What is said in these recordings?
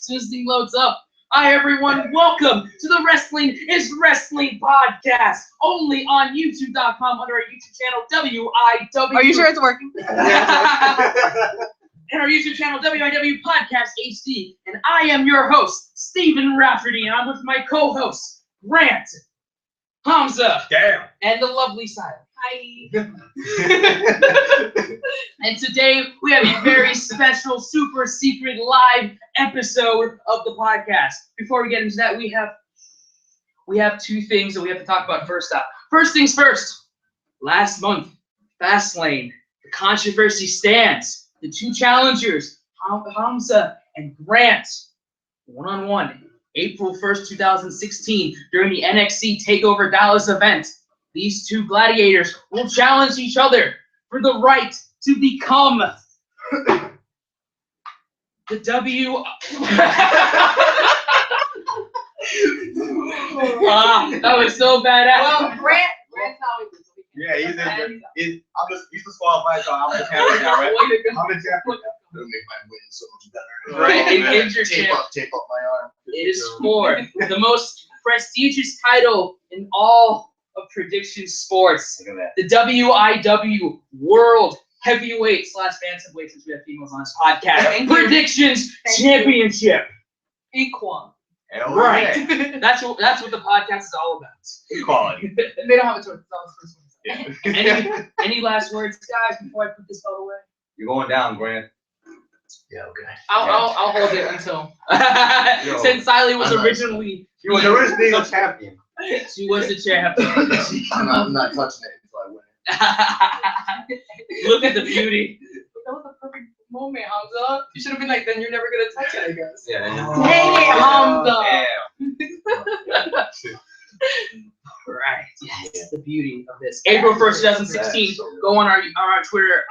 as soon as the thing loads up. Hi, everyone. Welcome to the Wrestling is Wrestling podcast, only on YouTube.com under our YouTube channel, WIW. Are you sure it's working? And our YouTube channel, WIWpodcastHD. And I am your host, Stephen Rafferty, and I'm with my co-hosts, Grant, Hamza, and the lovely Silent. Hi. And today we have a very special, super secret live episode of the podcast. Before we get into that, we have two things that we have to talk about first up. First things first. Last month, Fastlane, the controversy stands. The two challengers, Hamza and Grant, one-on-one, April 1st, 2016, during the NXT TakeOver Dallas event. These two gladiators will challenge each other for the right to become the that was so badass. Well, Grant's not with us. Yeah, he's disqualified, so I'm the champion now, right? I'm the champion. It'll make my win so much better. Right, and your tape up my arm. It is for the most prestigious title in all of prediction sports. Look at The WIW World Heavyweight / Bantamweight, since we have females on this podcast. Predictions Championship. Equal. Right. That's what the podcast is all about. Equality. They don't have a choice. That was the first one. Yeah. Any last words, guys, before I put this belt away? You're going down, Grant. Yeah, okay. I'll hold it until. Since Siley was originally. She was originally a champion. She was the champion. I'm not touching it until I win. Look at the beauty. That was a perfect moment, Hamza. You should have been like, then you're never gonna touch it, I guess. Yeah. Dang it, Hamza. Right. Yes. The beauty of this. April 1st, 2016. Go on our Twitter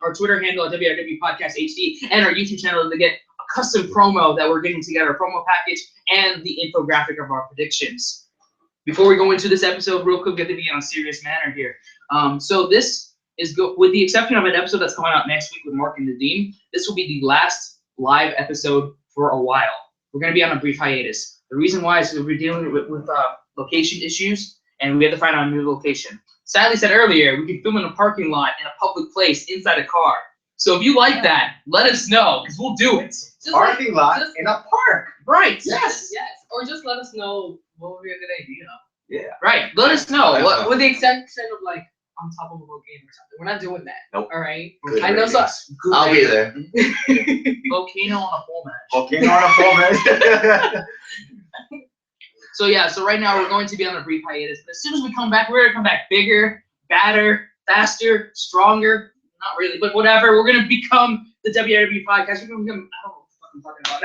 our Twitter handle at WIWpodcastHD and our YouTube channel to get a custom promo that we're getting together, a promo package and the infographic of our predictions. Before we go into this episode, real quick, we have to be on a serious manner here. So this is with the exception of an episode that's coming out next week with Mark and Nadeem, this will be the last live episode for a while. We're going to be on a brief hiatus. The reason why is because we're dealing with location issues, and we have to find out a new location. Sally said earlier, we can film in a parking lot in a public place inside a car. So if you like that, let us know, because we'll do it. Parking lot in a park. Right. Yes. Or just let us know what would be a good idea. Yeah. Right. Let us know. With the exception of like on top of a volcano or something. We're not doing that. Nope. All right. Good I know so. I'll be there. Volcano on a full match. Volcano on a full match. So right now we're going to be on a brief hiatus. But as soon as we come back, we're gonna come back bigger, badder, faster, stronger. Not really, but whatever. We're gonna become the WIW podcast. We're gonna become, I don't know what I'm talking about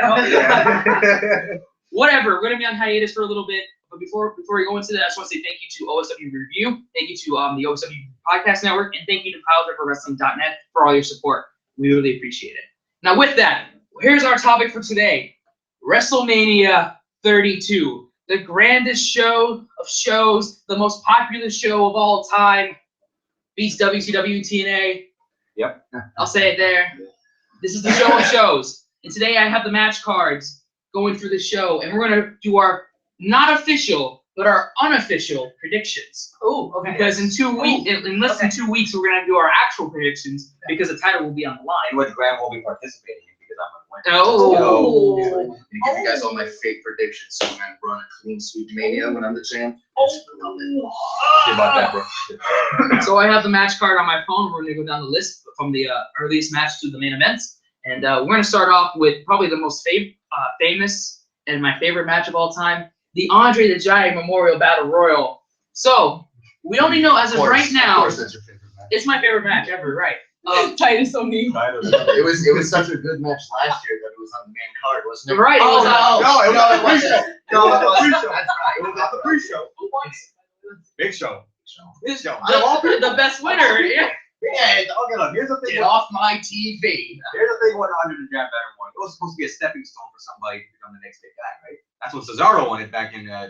now. Whatever. We're gonna be on hiatus for a little bit. But before we go into that, I just want to say thank you to OSW Review, thank you to the OSW Podcast Network, and thank you to PilesRiverWrestling.net for all your support. We really appreciate it. Now with that, here's our topic for today: WrestleMania 32. The grandest show of shows, the most popular show of all time, beats WCW TNA. Yep. I'll say it there. This is the show of shows. And today I have the match cards going through the show, and we're going to do our not official, but our unofficial predictions. Oh, okay. Because in 2 weeks, in less than 2 weeks, we're going to do our actual predictions because the title will be on the line. And which Grant will be participating in because I'm going to win. Oh. Give you guys all my fake predictions so I'm gonna run a clean sweep mania when I'm the champ. About that, bro. So I have the match card on my phone. We're going to go down the list from the earliest match to the main events. And we're going to start off with probably the most famous and my favorite match of all time, the Andre the Giant Memorial Battle Royal. So we only know as of right now. Of course, that's your favorite match. It's my favorite match ever, right? Titus O'Neil. It was such a good match last year that it was on the main card, wasn't it? Right. No, it was on the pre-show. No, it wasn't. That's right. It was on the pre-show. Who won it? Big show. This, Show. the best winner. Yeah. Yeah, okay, look, here's the thing. Get off my TV. Here's the thing what Andre the Giant Battle Royal. It was supposed to be a stepping stone for somebody to become the next big guy, right? That's what Cesaro wanted back in Yeah,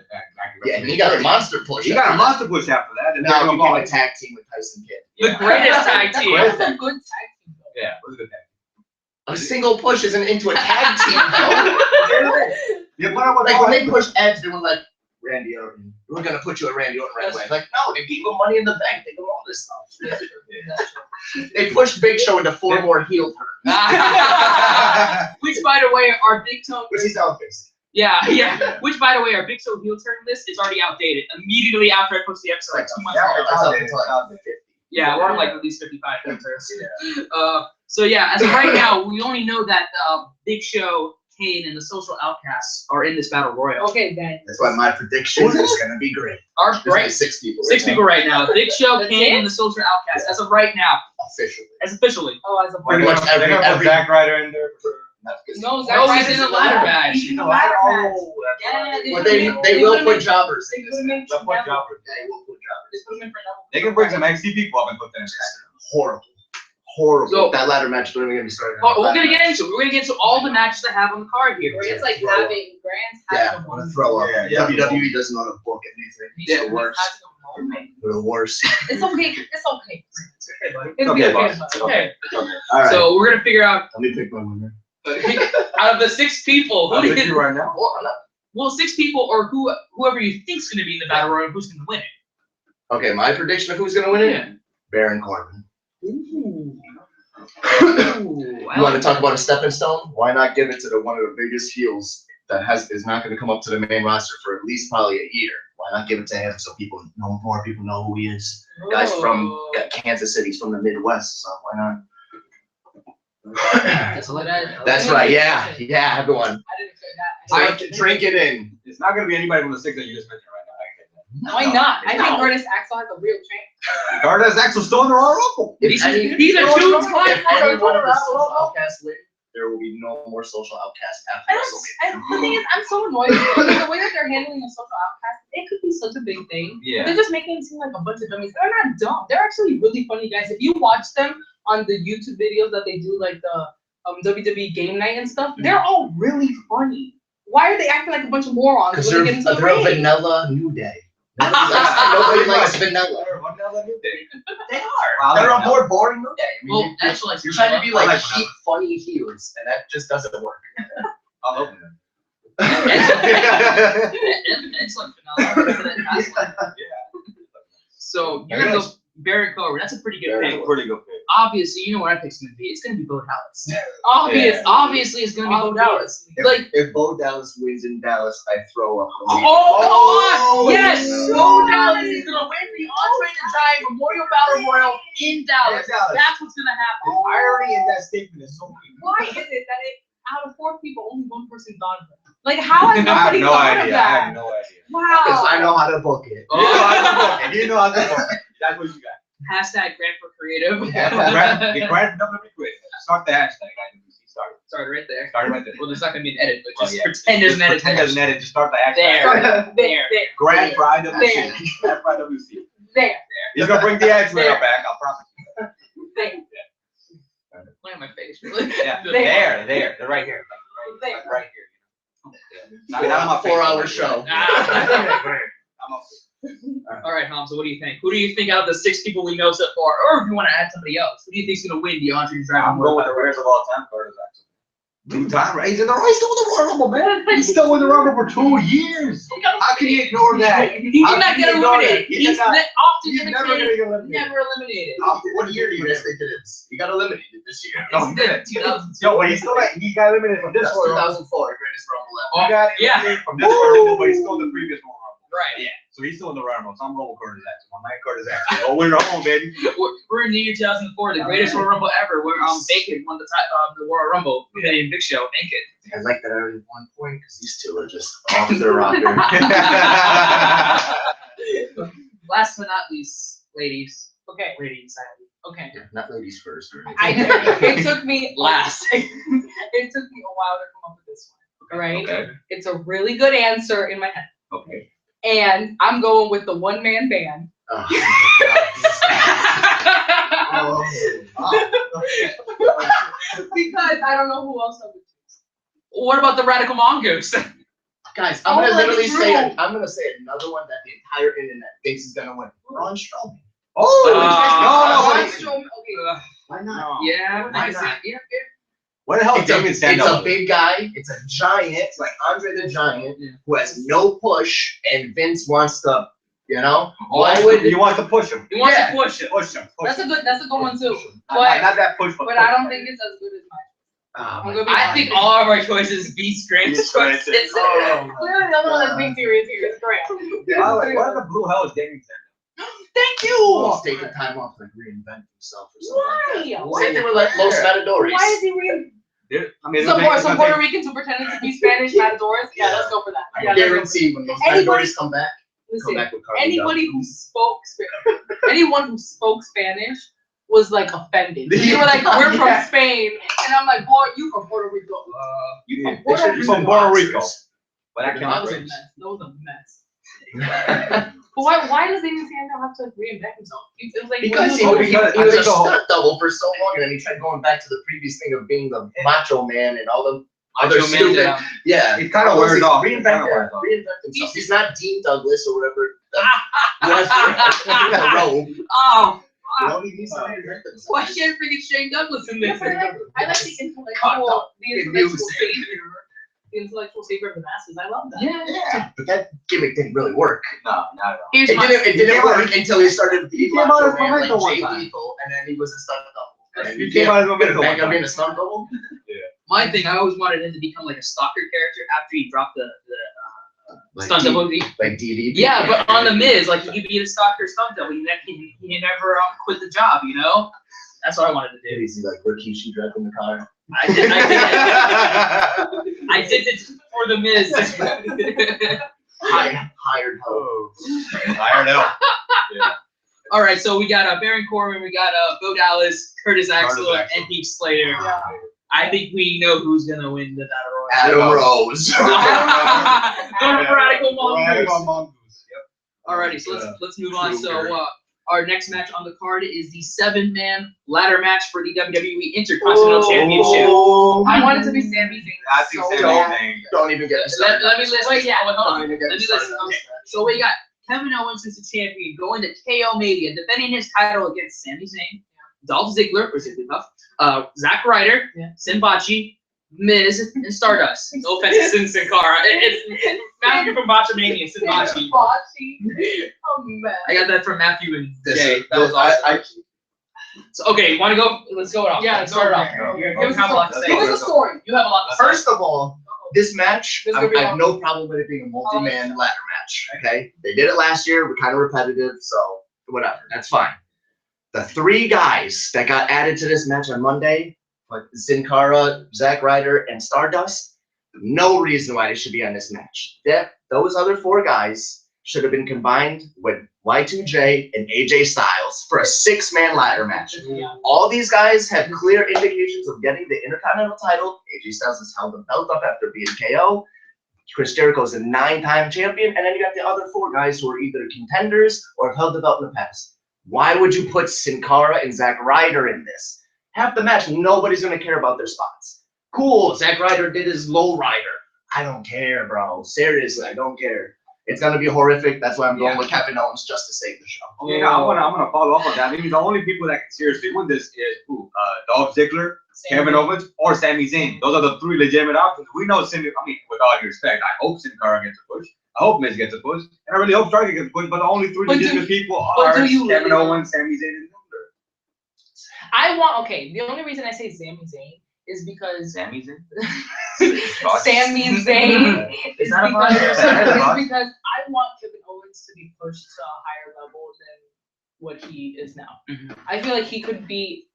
and he got a monster push. He got a monster push after that. And Now they're he gonna became a tag team with Tyson Kidd. The greatest tag team. That's a good tag team. Yeah, it was a good tag. A single push isn't into a tag team, though. Like when they pushed Edge, they were like, Randy Orton, we're gonna put you at Randy Orton right away. Like, no, they gave him Money in the Bank. They do all this stuff. They pushed Big Show into 4 more heel turns. Which, by the way, our Big Toe. Which he's out facing. Yeah. Which, by the way, our Big Show heel turn list is already outdated. Immediately after I posted the episode, like 2 months ago. Yeah, we're on like at least 55 heel turns. So yeah, as of right now, we only know that Big Show, Kane, and the Social Outcasts are in this battle royal. Okay, then. That's why my prediction is gonna be great. Our Right, 6 people. 6 people right now. Big Show, Kane, and the Social Outcasts. As of right now. Officially. As officially. Oh, as a Pretty much every Zack Ryder in there. No, No, he's in the ladder match. He's in the ladder match. But they will put jobbers in this. They'll put jobbers. They will put jobbers. They can bring some NXT people up and put them in. Horrible. So- That ladder match is literally gonna be starting. We're gonna get into it. We're gonna get into all the matches I have on the card here. It's like having Grant's Yeah, having I'm gonna throw up. Yeah. WWE doesn't know how to book anything. Yeah. It's the worst. They're the worst. It's okay. It's okay. It's okay, buddy. It'll be Okay, okay. boss. Okay. All right. So we're gonna figure out let me pick my winner. out of the 6 people, who I'll do pick you you right now. well 6 people or whoever you think's gonna be in the battle royal, who's gonna win it? Okay, my prediction of who's gonna win it? Yeah. Baron Corbin. Ooh. You want to talk about a stepping stone? Why not give it to one of the biggest heels that is not going to come up to the main roster for at least probably a year? Why not give it to him so more people know who he is? Guy's from Kansas City, he's from the Midwest, so why not? That's what That's right. Yeah, everyone. I didn't say that. Drink it in. It's not going to be anybody from the 6 that you just mentioned right now. Why not? I think Curtis Axel has a real chance. Gardas Axel still in the Royal Rumble. These are 2 If any one of the social outcasts win, there will be no more social outcasts after WrestleMania. And the thing is, I'm so annoyed because the way that they're handling the social outcast, it could be such a big thing. Yeah. They're just making it seem like a bunch of dummies. They're not dumb. They're actually really funny guys. If you watch them on the YouTube videos that they do, like the WWE Game Night and stuff, they're all really funny. Why are they acting like a bunch of morons Because when they get into the they're a ring? vanilla New Day. Nobody likes vanilla. They are. They're a more boring New Day. I mean, Well, actually, you're trying to be like like cheap, funny heels, and that just doesn't work. I'll open them. excellent finale. So you're gonna go Baron Corbin. That's a pretty good pick. Pretty good pick. Obviously, you know what I think's gonna be. It's gonna be Bo Dallas. Obvious. Obviously, it's gonna be Bo Dallas. Like, if Bo Dallas wins in Dallas, I throw up. oh, come on! Yes, Bo Dallas is gonna win the Andre the Giant Memorial Battle Royal in Dallas. Dallas. That's what's gonna happen. The irony in that statement is so funny. Why is it that out of 4 people, only 1 person thought of it? Like, how has I have nobody no thought of idea. I that? have no idea. Because Wow. I know how to book it. Oh. You know how to book it. That's what you got. Hashtag Grant for Creative. The Grant WWE Quiz. Start the hashtag. Sorry, right there. Start right there. Well, there's not gonna be an edit, but Well, just yeah. pretend there's an edit. Pretend there's an edit. Just start the hashtag. There. There. Grant for IWC. There. Grant for IWC. There. He's gonna bring the X rail back. I'll promise. There. Look at my face, really. Yeah. There. They're right here. There. Like right here. Not on my 4-hour show. All right, Hamza, what do you think? Who do you think out of the 6 people we know so far, or if you want to add somebody else, who do you think's gonna win the Andre the Giant? I'm going with the rarest of all time. Gardas Axel. 2-time, right? He's still in the Royal Rumble, man. He's still in the Rumble for 2 years. How can you ignore that? He did not get eliminated. He's often He's never gonna eliminated. get eliminated. Never eliminated. What year do you guys think it is? He got eliminated this year. No, he didn't. 2002. Yo, but he's still he got eliminated from this That's Royal Rumble. 2004, greatest Rumble ever. He got Yeah. eliminated from this Royal Rumble, but he's still in the previous Royal Rumble. Right. Yeah. So he's still in the Royal Rumble. So I'm rolling Curtis Axel. My man Curtis Axel. Oh, winner home, baby. We're in the year 2004, the greatest Royal Rumble ever, where Bacon won the Royal Rumble with a Big Show. Bacon. I like that I already 1 point because these two are just off their rocker. Last but not least, ladies. Okay. Ladies. Okay. Not ladies first. Or It took me Last. It took me a while to come up with this one. All right. Okay. It's a really good answer in my head, Okay. and I'm going with the one-man band. Oh, Because I don't know who else I would choose. What about the Radical Mongoose? guys, I'm Oh, gonna like literally it's say true. I'm gonna say another one that the entire internet thinks is gonna win. Braun Strowman. Oh, no, Braun but Strowman- okay. Why not? Yeah, Why I can see not? it. Yeah, What the hell is Damien It's Sandow? a big guy. It's a giant, like Andre the Giant, who has no push, and Vince wants to, you know, why would You want to push him? He wants to push him. Push him. That's a good one too. Not that push, But I don't think it's as good as mine. I'm gonna be I honest. think all of our choices be Grant's choices. Clearly, the other one that's being serious here is Grant. What the blue hell is Damien Sandow? Thank He's you. taking time off to like reinvent himself or something like Why? that. Said they were like Los Matadores. Why is he reading? I mean, Some Puerto Ricans who pretended to be Spanish matadors? Yeah, let's go for that. I Yeah, let's go for guarantee when those Anybody- Matadores come back Listen, with Carly anybody Duff. who spoke Spanish, anyone who spoke Spanish was like offended. They were like, "We're from Yeah. Spain," and I'm like, "Boy, you from Puerto Rico? You from They Puerto should Rico?" be From Puerto Rico. boxers. But I That was a can't. mess. That was a mess. But why does Damien Sandow have to reinvent himself? It was like Because he Oh, was because- a because- stunt double for so long, and then he tried going back to the previous thing of being the macho man and all the other Macho Man stupid. down. Yeah, It kind of all those wears things. off. Reinvent himself. He's not Dean Douglas or whatever. The robe. Oh, You know, he needs to reinvent himself. why can't freaking Shane Douglas in this? I like the intellectual savior. The intellectual savior of the masses. I love that. Yeah, but that gimmick didn't really work. No, not at all. Here's It my didn't work until he started He being came macho out as man like Memento one Jay time. Lethal, and then he was a stunt double. And He you came out as can't Memento bang one him in time. a stunt double. my thing. I always wanted him to become like a stalker character after he dropped the Like stunt D- double. Like DDP. Yeah, but on the Miz, like he could be a stalker stunt double. He never quit the job. You know, that's what I wanted to do. Is he like Rikishi driving the car? I did it for the Miz. Hired help. Hired help. All right, so we got Baron Corbin, we got Bo Dallas, Curtis Axel, Axel. and Heath Slater. Yeah. I think we know who's gonna win the battle royal. Adam Rose. Going for Radical Mongoose. Mongoose. Alrighty, so let's move on. So our next match on the card is the 7-man ladder match for the WWE Intercontinental Championship. I wanted to be Sami Zayn. I think so Sami bad. Zayn. Don't even get me started. Let me list. Wait, yeah, hold Don't on. even get Let me me list. started. Okay. So we got Kevin Owens as the champion going to KO Mania, defending his title against Sami Zayn, Dolph Ziggler, or Ziggler, Zack Ryder, Sinbachi, Miz, and Stardust. No offense to Sin Cara. It's Matthew from Botchamania, Sinbachi. Oh man. I got that from Matthew and Jay. That was awesome. So, okay, you want to go? Let's go it off. Yeah, let's start it off. go. You Give us have a lot to Give say. us a story. You have a lot to say. First of all, this match, This is I gonna be have long. no problem with it being a multi-man ladder match. Okay, they did it last year. We're kind of repetitive, so whatever. That's fine. The 3 guys that got added to this match on Monday, like Sin Cara, Zack Ryder, and Stardust, no reason why they should be on this match. Those other 4 guys should have been combined with Y2J and AJ Styles for a 6-man ladder match. All these guys have clear indications of getting the Intercontinental title. AJ Styles has held the belt up after being KO. Chris Jericho is a 9-time champion, and then you got the other 4 guys who are either contenders or have held the belt in the past. Why would you put Sin Cara and Zack Ryder in this? Half the match, nobody's gonna care about their spots. Cool, Zack Ryder did his low rider. I don't care, bro. Seriously, I don't care. It's gonna be horrific. That's why I'm going with Kevin Owens just to save the show. Yeah, I'm gonna follow up on that. I mean, the only people that can seriously win this is Dolph Ziggler, Kevin Owens, or Sami Zayn. Those are the 3 legitimate options. We know Sami. I mean, with all due respect, I hope Sin Cara gets a push. I hope Miz gets a push, and I really hope Stargate gets a push. But the only 3 legitimate people are Kevin Owens, Sami Zayn, and Ziggler. I want the only reason I say Sami Zayn is because Sami Zayn. Sami Zayn Is that a because I want Kevin Owens to be pushed to a higher level than what he is now. Mhm. I feel like he could be.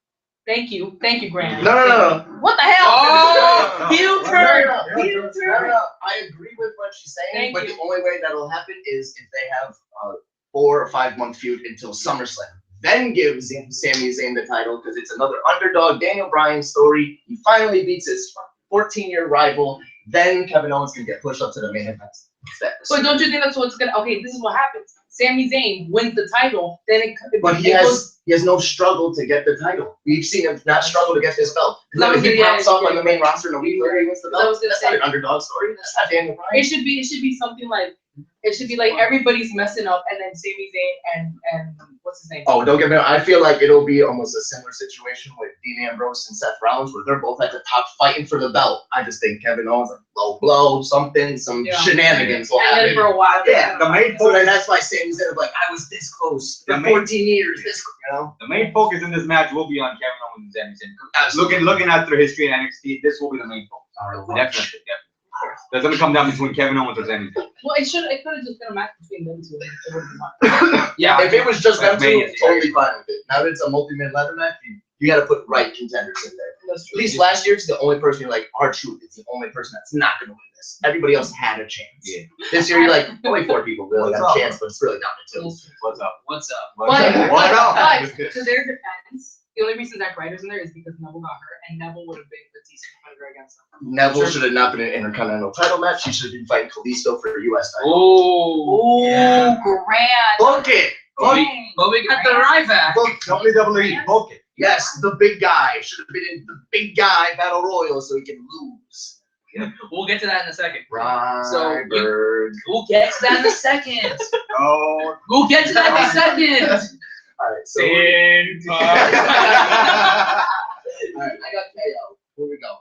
Thank you, Grant. No. What the hell? Oh, heel turn. Heel turn. I agree with what she's saying, Thank but you. the only way that'll happen is if they have a 4 or 5 month feud until SummerSlam. Then give Sami Zayn the title because it's another underdog Daniel Bryan story. He finally beats his 14-year rival. Then Kevin Owens can get pushed up to the main event. But don't you think that's what's gonna? Okay, this is what happens. Sami Zayn wins the title, then But he has no struggle to get the title. We've seen him not struggle to get this belt. Because he pops up on the main roster and a week later he wins the belt. That's not an underdog story. That's not Daniel Bryan. It should be something like It should be like everybody's messing up, and then Sami Zayn and what's his name? Oh, don't get me wrong. I feel like it'll be almost a similar situation with Dean Ambrose and Seth Rollins, where they're both at the top fighting for the belt. I just think Kevin Owens, like low blow, some shenanigans will And then happen. for a while, Yeah, the main So then focus, that's why Sami Zayn like, I was this close for The main- 14 years. This, you know. the main focus in this match will be on Kevin Owens and Sami Zayn. Absolutely. Looking at their history in NXT, this will be the main focus. Definitely. That's gonna come down between Kevin Owens or Sami Zayn. Well, it could have just been a match between them two. It wouldn't matter. Yeah. If it was just them two, WrestleMania. totally fine with it. Now that it's a multi-man ladder match, you got to put right contenders in there. That's At true. least last year, it's the only person you're like, R-Truth is the only person that's not going to win this. Everybody else had a chance. Yeah. This year, you're like, only 4 people really What's got up? a chance, but it's really down to 2. What's up? What's up? But to their defense, the only reason Zack Ryder's in there is because Neville got hurt, and Neville would have been a decent competitor against him. Neville should have not been in an Intercontinental title match. He should have been fighting Kalisto for the U.S. title. Oh, Oh, grand. Book it! but we got the Ryback. Book WWE, book it. Yes, the big guy should have been in the big guy battle royal so he can lose. We'll get to that in a second. Ryberg. We'll get to that in a second. Oh, We'll get to that in a second. All right, so all right, I got KO. Where we go?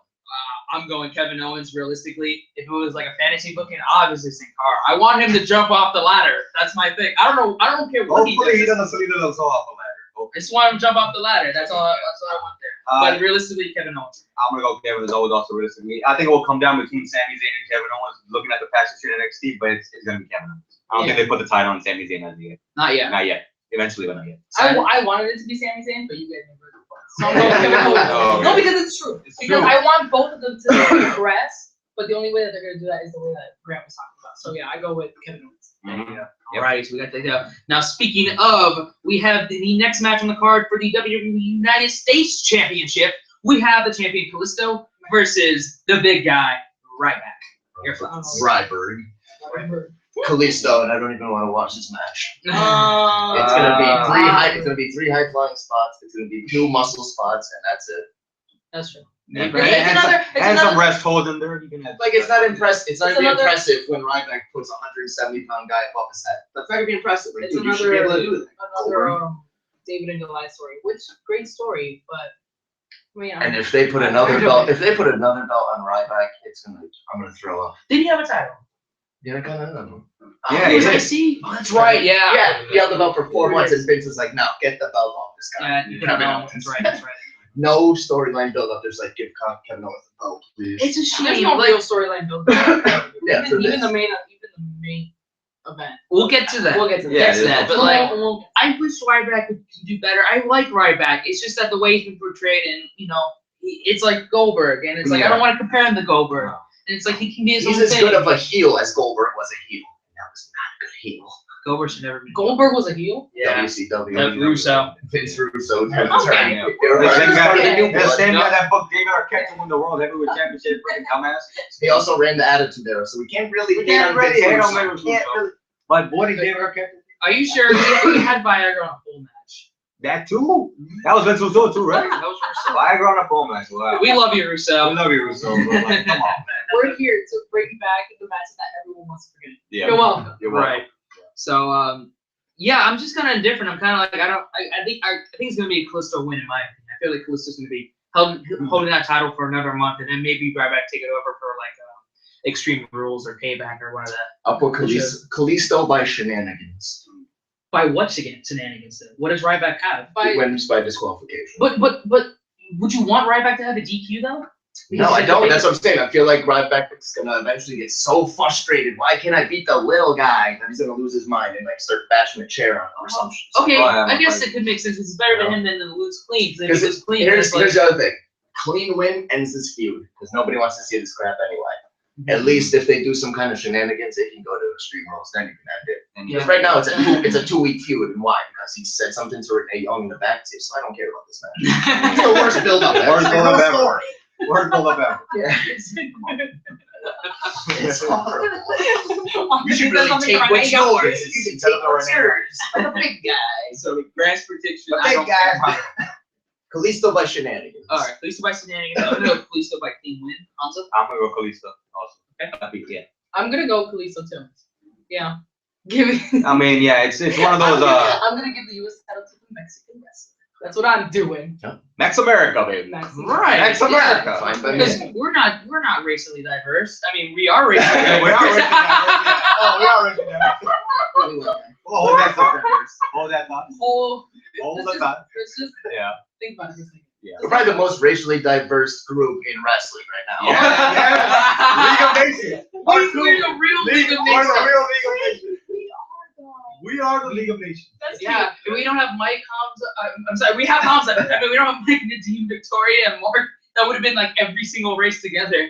I'm going Kevin Owens. Realistically, if it was like a fantasy booking, obviously Sin Cara. I want him to jump off the ladder. That's my thing. I don't know. I don't care what hopefully he he does. doesn't fall off the ladder. I just want him to jump off the ladder. That's all I want there. But realistically, Kevin Owens. I'm gonna go Kevin Owens also realistically. I think it will come down between Sami Zayn and Kevin Owens. Looking at the past history in NXT, but it's gonna be Kevin Owens. I don't think they put the title on Sami Zayn as of yet. Not yet. Not yet. Eventually, but not yet. I wanted it to be Sami Zayn, but you guys never. So I'm going Kevin Owens. No, because it's true. Because I want both of them to progress, but the only way that they're going to do that is the way that Grant was talking about. So yeah, I go with Kevin Owens. All right, so we got that. Now, speaking of, we have the next match on the card for the WWE United States Championship. We have the champion Kalisto versus the big guy Ryback. Your thoughts? Ryberg. Kalisto, and I don't even want to watch this match. Uh, It's gonna be 3 high. It's gonna be 3 high flying spots. It's gonna be 2 muscle spots, and that's it. That's true. And, Right. and some rest holds in there. You can have Like it's not impressive. It's not It's gonna be another- impressive when Ryback puts a 170-pound guy above his head. That's not gonna be impressive. Like, It's dude, you should be able to do that. another David and Goliath story, which great story, but I mean, And if they put another belt, on Ryback, it's gonna. I'm gonna throw up. did he have a title? Yeah, I got another. Yeah, He was he did. IC. Oh, that's right. Yeah. Yeah, he held the belt for 4 months, and Vince was like, "No, get the belt off this guy." Yeah, you Kevin know, Owens. that's right. That's right. No storyline build up. There's like, give Kevin Owens the belt, please. It's a there's shame. no Like, real storyline built. Yeah, for even this. the main event. we'll get to that. We'll get to that. Yeah, Next that. But We'll- like, we'll- I wish Ryback could do better. I like Ryback. It's just that the way he's been portrayed, and it's like Goldberg, and it's like I don't want to compare him to Goldberg. No. And it's like he can be his He's own as thing. good of a heel as Goldberg was a heel. That was not a good heel. Goldberg should never be. Goldberg was a heel. Yeah. WCW. Russo. Vince Russo. Okay. The same Okay. guy that booked David Arquette to win the World Heavyweight Championship, freaking dumbass. He also ran the Attitude Era, so we can't really We hate can't on really Vince hate on Russo. Vince Can't Russo. really- But what did David Arquette do? Are you sure he had Viagra on a full match? That too. That was Vince Russo too, right? That was Russo. Viagra on a full match. Wow. We love you, We Russo. love you, Russo. But like, come on, man. We're here to bring back the matches that everyone wants to forget. Yeah. You're welcome. You're welcome. Right. So yeah, I'm just kind of indifferent. I'm kind of like I think it's gonna be a Kalisto win in my opinion. I feel like Kalisto's gonna be holding that title for another month, and then maybe Ryback take it over for like Extreme Rules or Payback or one of that. I'll put Kalisto by shenanigans. By what shenanigans? Then? What does Ryback have? He wins by disqualification. But would you want Ryback to have a DQ though? No, I don't. That's what I'm saying. I feel like Ryback is gonna eventually get so frustrated. Why can't I beat the little guy? That he's gonna lose his mind and like start bashing a chair on him or something. Okay, Oh, yeah, I guess fine. it could make sense. It's better to him than to lose clean. Because if Because he loses clean, here's it's like, the other thing. Clean win ends this feud because nobody wants to see this crap anyway. At least if they do some kind of shenanigans, they can go to Extreme Rules. Then you can end it. And Yeah. Because right now it's a 2-week feud, and why? Because he said something to Renee Young in the back too. So I don't care about this match. It's the worst build up. Worst build-up ever. Worst build-up ever. It's horrible. You should really take what's yours. You can take what's yours. Like a big guy. So Grant's prediction. A I big don't care. guy. Kalisto by shenanigans. All right, Kalisto by shenanigans. I'm gonna go Kalisto by clean win. Hanzo? I'm gonna go Kalisto also. Okay. Yeah. I'm gonna go Kalisto too. Yeah. Give me. I mean, yeah, it's one of those I'm gonna give the U.S. title to the Mexican wrestler. That's what I'm doing. Mex America, baby. Right. Mex America. Fine by me. Because we're not racially diverse. I mean, we are racially Yeah, diverse. we are racially diverse. Oh, we are racially diverse. Hold that thought. Hold that thought. Hold that thought. Let's just Yeah. think about it for a second. Yeah. We're probably the most racially diverse group in wrestling right now. League of Nations. We're the real League of We're the Nations. real League of Nations. We are though. We are the League of Nations. That's Yeah, we don't have Mike Hamza. I'm sorry, we have Hamza. I mean, we don't have Mike, Nadeem, Victoria, and Mark. That would have been like every single race together.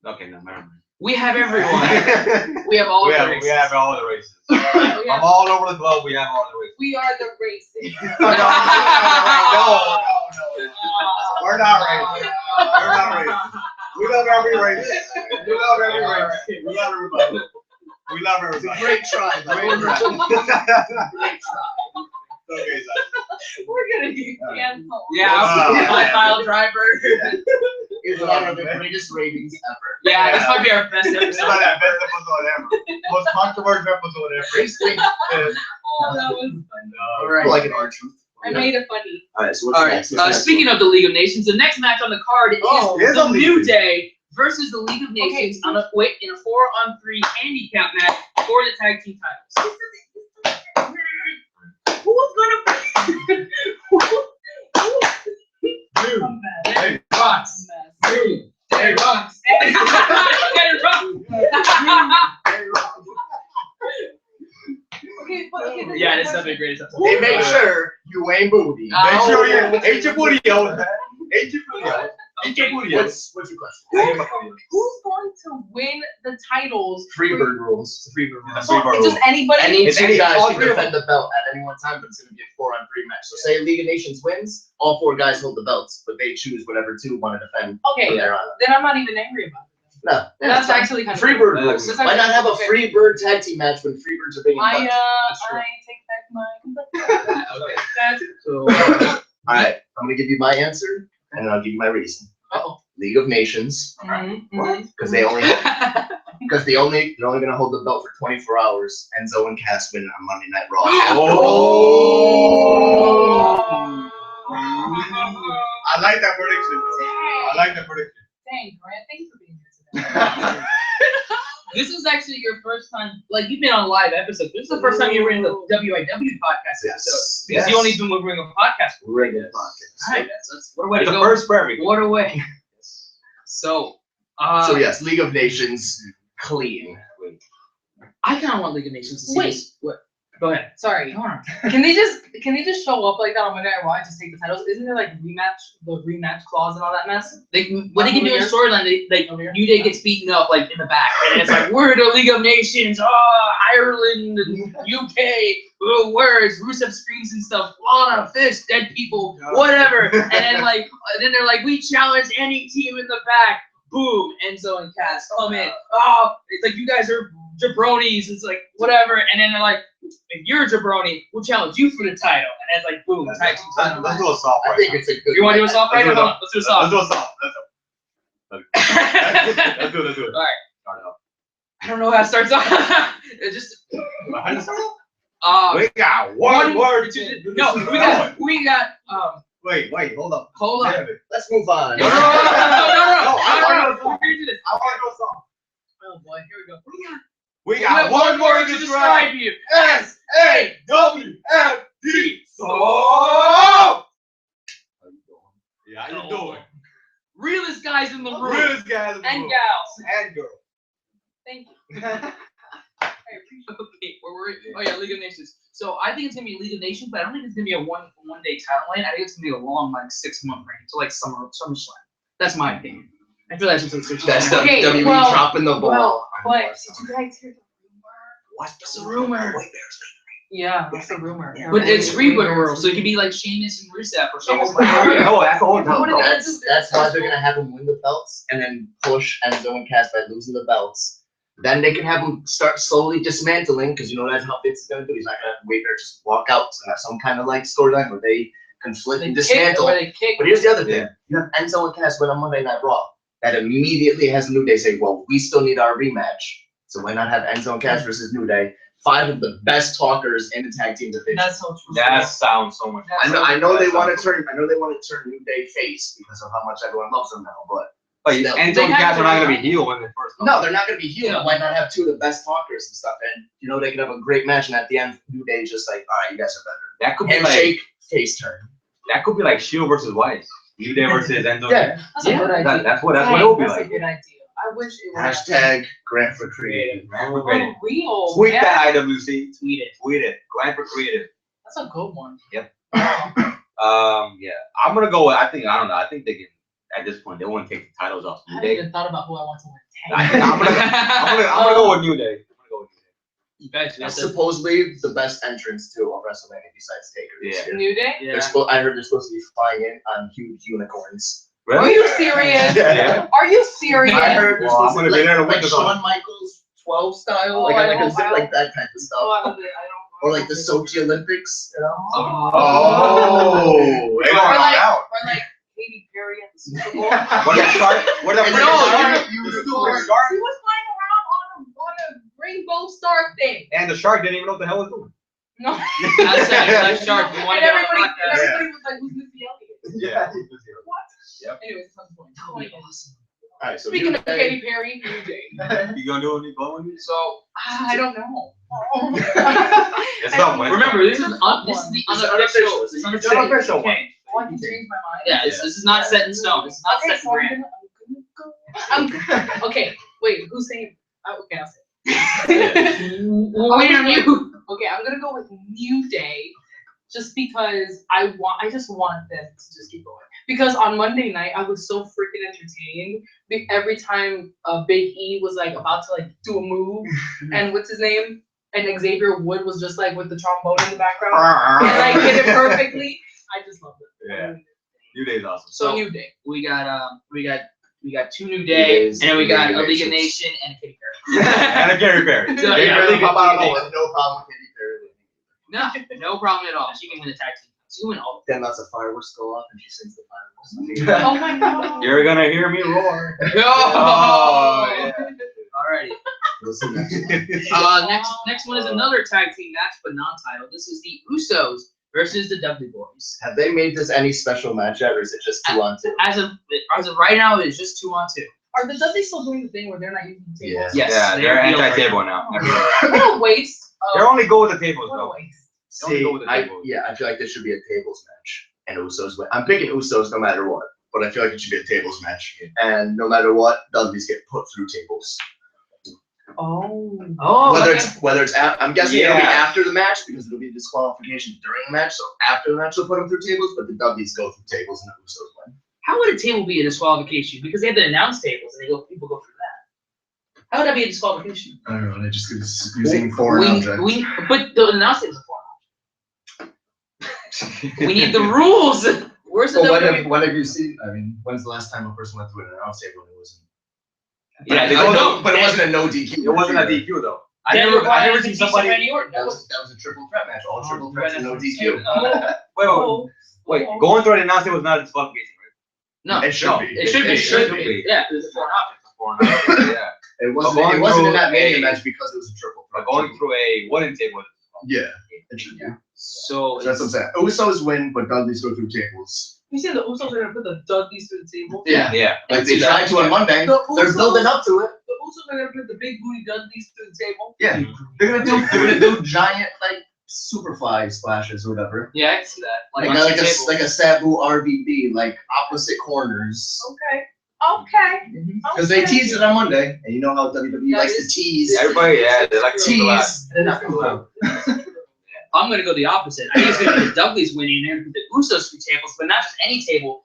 Okay, no, never mind. We have everyone. We have all We the have, races. we have all the races. We From have- all over the globe, we have all the races. We are the racist. No, we're not racist. We're not racist. We love every race. We love every race. We love everybody. We love everybody. Great try. Great try. Great try. Okay, We're gonna get canceled. Yeah, my pile driver. It's one of the greatest ratings ever. Yeah, this might be our best This is episode. like that best episode ever. Most controversial episode ever. Basically, Oh, that was fun. All right. like an R-Truth. I made it funny. Alright, so what's All right. next? What's next? Speaking of the League of Nations, the next match on the card is Here's the a League New of Day versus the League of Nations in a 4-on-3 handicap match for the tag team titles. Who's gonna Dude. Hey, Rocks. mess? Hey, Rocks. Hey, Rocks. Okay, but okay. Yeah, this is not the greatest episode. They make sure you ain't booty. Make sure you ain't your booty out. Ain't your booty out. Ain't your booty out. What's your question? Who's going to win the titles? Freebird rules. That's three It's just anybody. Any It's two any- guys all can three of defend the belt at any one time, but it's going to be a 4-on-3 match. So say League of Nations wins, all 4 guys hold the belts, but they choose whatever 2 want to defend Okay, from there on. then I'm not even angry about it. No, That's actually kind of Freebird cool. rules. That's Why not have a okay. Freebird tag team match when Freebirds are being I inducted? I take back my. Okay. That's So, Alright, I'm going to give you my answer, and then I'll give you my reason. Uh-oh. League of Nations, because they're only going to hold the belt for 24 hours. Enzo and Cass win on Monday Night Raw. I like that prediction. I like that prediction. Dang, Grant, thanks for being here today. this is actually your first time, like you've been on live episodes. This is the first time you were in the WIW podcast episode. Because you only been doing a podcast. Regular podcast. Alright, that's what a way It's to the go. first for everything. What a way. So, So yes, League of Nations, clean. I kind of want League of Nations to see Wait. this. What? Go ahead. Sorry. Come on. Can they just show up like that on Monday Night Raw and just take the titles? Isn't there like the rematch clause and all that mess? What they can do in storyline, New Day gets beaten up like in the back, and it's like we're the League of Nations, Ireland, and UK, words, Rusev screams and stuff, Lana, Fish, dead people, whatever, and then they're like, we challenge any team in the back, boom, Enzo and Cass come in, it's like you guys are jabronis, it's like whatever, and then they're like, if you're a jabroni, we'll challenge you for the title, and it's like boom, tag team title. Let's do a soft I right think now. it's a good. You want to do a soft right? Let's do Hold on, let's do a soft. Let's do a soft. Let's do it. All right. Start it off. I don't know how it starts off. It just. How does it start off? We got one word. No, we got. Wait, hold up. Hold on. Damn it. Let's move on. No. I We're gonna do this. want to do a song. Oh boy, here we go. We got one word to describe you. SAWFD. So. Yeah, how you doing? Realest guys in the room. Realest guys in the And room. gals. And girls. Thank you. I appreciate it. Okay, where were we? Oh yeah, League of Nations. So I think it's gonna be League of Nations, but I don't think it's gonna be a one day title reign. I think it's gonna be a long, like 6-month reign, so like SummerSlam. That's my opinion. I feel that's just like That's Okay, WWE well- dropping the ball. But did you guys hear the rumor? What's the rumor? Yeah, that's the rumor. But it's Freebird World, so it could be like Sheamus and Rusev or something. Oh, that's the whole No, time. that's why they're gonna have him win the belts and then push Enzo and Cass by losing the belts. Then they can have him start slowly dismantling, because you know that's how Vince is gonna do. He's not gonna have Wade Bear just walk out. It's gonna have some kind of like storyline where they conflict and dismantle. They kick. But here's the other thing: you have Enzo and Cass win on Monday Night Raw. That immediately has New Day say, "Well, we still need our rematch." So why not have Enzo and Cass versus New Day? 5 of the best talkers in the tag team division. That's so true. That sounds so much. I know they want to turn New Day face because of how much everyone loves them now, but Enzo and Cass are not gonna be heel when they first come. no, they're not gonna be heel. Yeah. Why not have 2 of the best talkers and stuff? And they can have a great match, and at the end, New Day just like, all right, you guys are better. That could be Handshake, face turn. that could be like Shield versus Wise. New Day versus Enzo. Yeah. That's a good idea. That's what it will be That's like. a good idea. I wish it was. Hashtag Grant for Creative. Grant for Creative. Real. Tweet Yeah. that IWC. Tweet it. Tweet it. Grant for Creative. That's a good one. Yep. Yeah. I'm gonna go with. I don't know. I think they can. At this point, they want to take the titles off I New haven't Day. even thought about who I want to win. I'm gonna go with New Day. You guys, That's supposedly the best entrance to a WrestleMania besides Taker. this year. New Day? Yeah. I heard they're supposed to be flying in on huge unicorns. Are Really? you serious? Yeah. Are you serious? I heard they're Well, I'm supposed gonna to be be there to like witness Shawn Michaels 12 style, Oh, like I like a hope- zip, I like that type of stuff. Oh, I love it. I don't. Or like the Sochi Olympics, you know? Oh. Hey, Hey, Or like, out. or like Katy Perry at the Super Bowl. What did start? What did He the was flying around on a rainbow star thing. And the shark didn't even know what the hell it was doing. No. I said, like Shark, you want And to go on everybody, the podcast? everybody was like, "Who's Missy Elliott?" Yeah. What? Yep. Anyways, that's the point. All right, so Speaking New of Day- Katy Perry, New Day. You gonna do any going? So I don't know. It's not one. remember, this is the unofficial. This is It's an unofficial one. Oh, I can change my mind. Yeah, this is not set in stone. This is not Okay, set in so granite. I'm gonna go. Okay, wait. Who's saying? Okay, I'll say. Wait a minute. Okay, I'm gonna go with New Day, just because I just want them to just keep going. Because on Monday night, I was so freaking entertained. Every time Big E was like about to like do a move, and what's his name? And Xavier Wood was just like with the trombone in the background, and like did it perfectly. I just loved it. Yeah. New Day's awesome. So New Day. we got 2 New Day, Days, and then we got a New League of Nations. Nation and a Katy Perry. And a Gary Perry. So, Gary yeah, Perry, League of how about New all Day. of No problem with Katy Perry. No problem at all. She can win the tag team. She can win all. Then lots of fireworks go off and she sings the fireworks. Oh my god. You're gonna hear me roar. Oh, yeah. Alrighty. Listen, Next one is another tag team match, but non-title. This is the Usos versus the Dudley Boys. have they made this any special match yet, or is it just 2-on-2? As of right now, it is just 2-on-2. Are the Dudleys still doing the thing where they're not using the table? Yeah. Yes, Yeah, they they're are heel right anti-table now. now. What a waste. They're only go with the tables What a though. waste. Don't See, go with the I tables. feel like this should be a tables match, and Usos win. I'm picking Usos no matter what, but I feel like it should be a tables match, and no matter what, Dudleys get put through tables. Oh. Oh, Whether it's I'm guessing it'll be Yeah. after the match because it'll be a disqualification during the match. So after the match, they'll put them through tables, but the Dudleys go through tables and the Usos win. how would a table be a disqualification? Because they have to announce tables, and people go through that. How would that be a disqualification? I don't know. They just But the announce tables are foreign. We need the rules. Where's the WWE? when have you seen? I mean, when's the last time a person went through an announce table and it wasn't? Yeah, they I go- know, but it wasn't a no DQ. It wasn't a DQ though. I Daniel never Bryan seen beat somebody. Randy Orton. That was a triple threat match. All triple Oh, threats and no DQ. Wait. Going through an announce table was not a disqualification, No, It should No, be. it should be. It should be. Yeah, it's a foreign object. Yeah. It wasn't. But going It wasn't in through that Mania a- match because it was a triple But threat. going through a wooden table. Yeah. It should be. So That's what I'm saying. Usos win, but Dudleys go through tables. You see the Usos are gonna put the Dudleys to the table? Yeah. Yeah. Like they tried to on Monday. The They're Usos- building up to it. The Usos are gonna put the big booty Dudleys to the table. Yeah. They're gonna do giant like superfly splashes or whatever. yeah, I can see that. Like on a the table. like a Sabu RVD, like opposite corners. Okay. Okay. Because they teased it on Monday, and you know how WWE That likes to is- tease. Everybody, yeah, they like to tease a lot. Tease. And then not go out. I'm gonna go the opposite. I think it's gonna be the Dudleys winning there because the Usos through tables, but not just any table.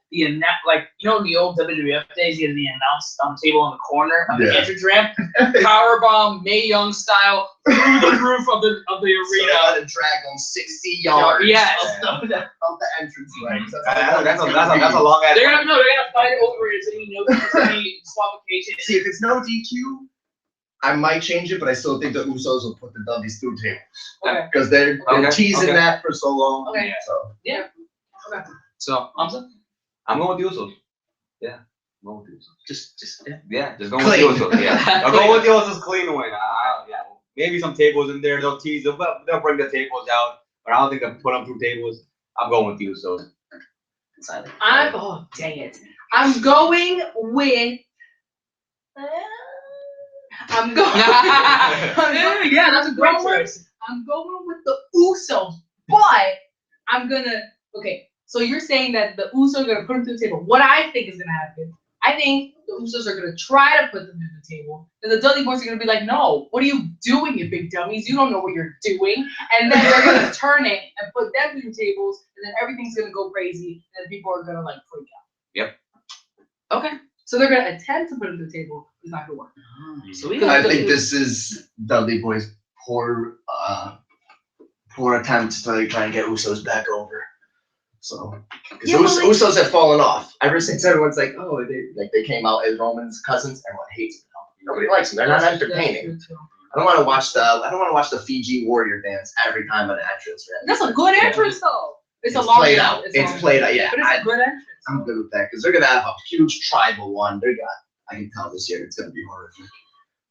Like in the old WWF days, you had the announced table on the corner of the Yeah. entrance ramp, powerbomb, Mae Young style through the roof of the So arena. they let it drag on 60 yards Yes. of the entrance way. So That's a long ass. They're gonna fight over it. So there's any disqualification. See, if it's no DQ, I might change it, but I still think the Usos will put the Dudleys through tables. Okay. Because they're Okay, teasing okay. that for so long. Okay. So. So I'm going with the Usos. Yeah. I'm going with the Usos. just Yeah, just go with the Usos. Yeah. I'll go with the Usos clean win. Maybe some tables in there. They'll tease them. They'll bring the tables out. But I don't think they'll put them through tables. I'm going with you, so. Oh dang it! I'm going with. I'm going. Yeah, that's a great choice. I'm going with the Usos, but I'm gonna. Okay, so you're saying that the Usos are gonna put them to the table. What I think is gonna happen, I think the Usos are gonna try to put them to the table, and the Dudley Boys are gonna be like, "No, what are you doing, you big dummies? You don't know what you're doing." And then they're gonna turn it and put them to the tables, and then everything's gonna go crazy, and people are gonna like freak out. Yep. Okay. So they're gonna attempt to put it to the table. It's not gonna work. So we I got think this is Dudley Boy's poor attempt to try and get Usos back over. So, because Usos have fallen off ever since everyone's like, oh, they came out as Roman's cousins. Everyone hates them now. Nobody likes them. They're not entertaining. I don't want to watch the Fiji Warrior dance every time an entrance. That's a good entrance though. It's a long played out. It's played out. Yeah, But it's a good entrance. I'm good with that because they're gonna have a huge tribal one. I can tell this year it's gonna be horrific.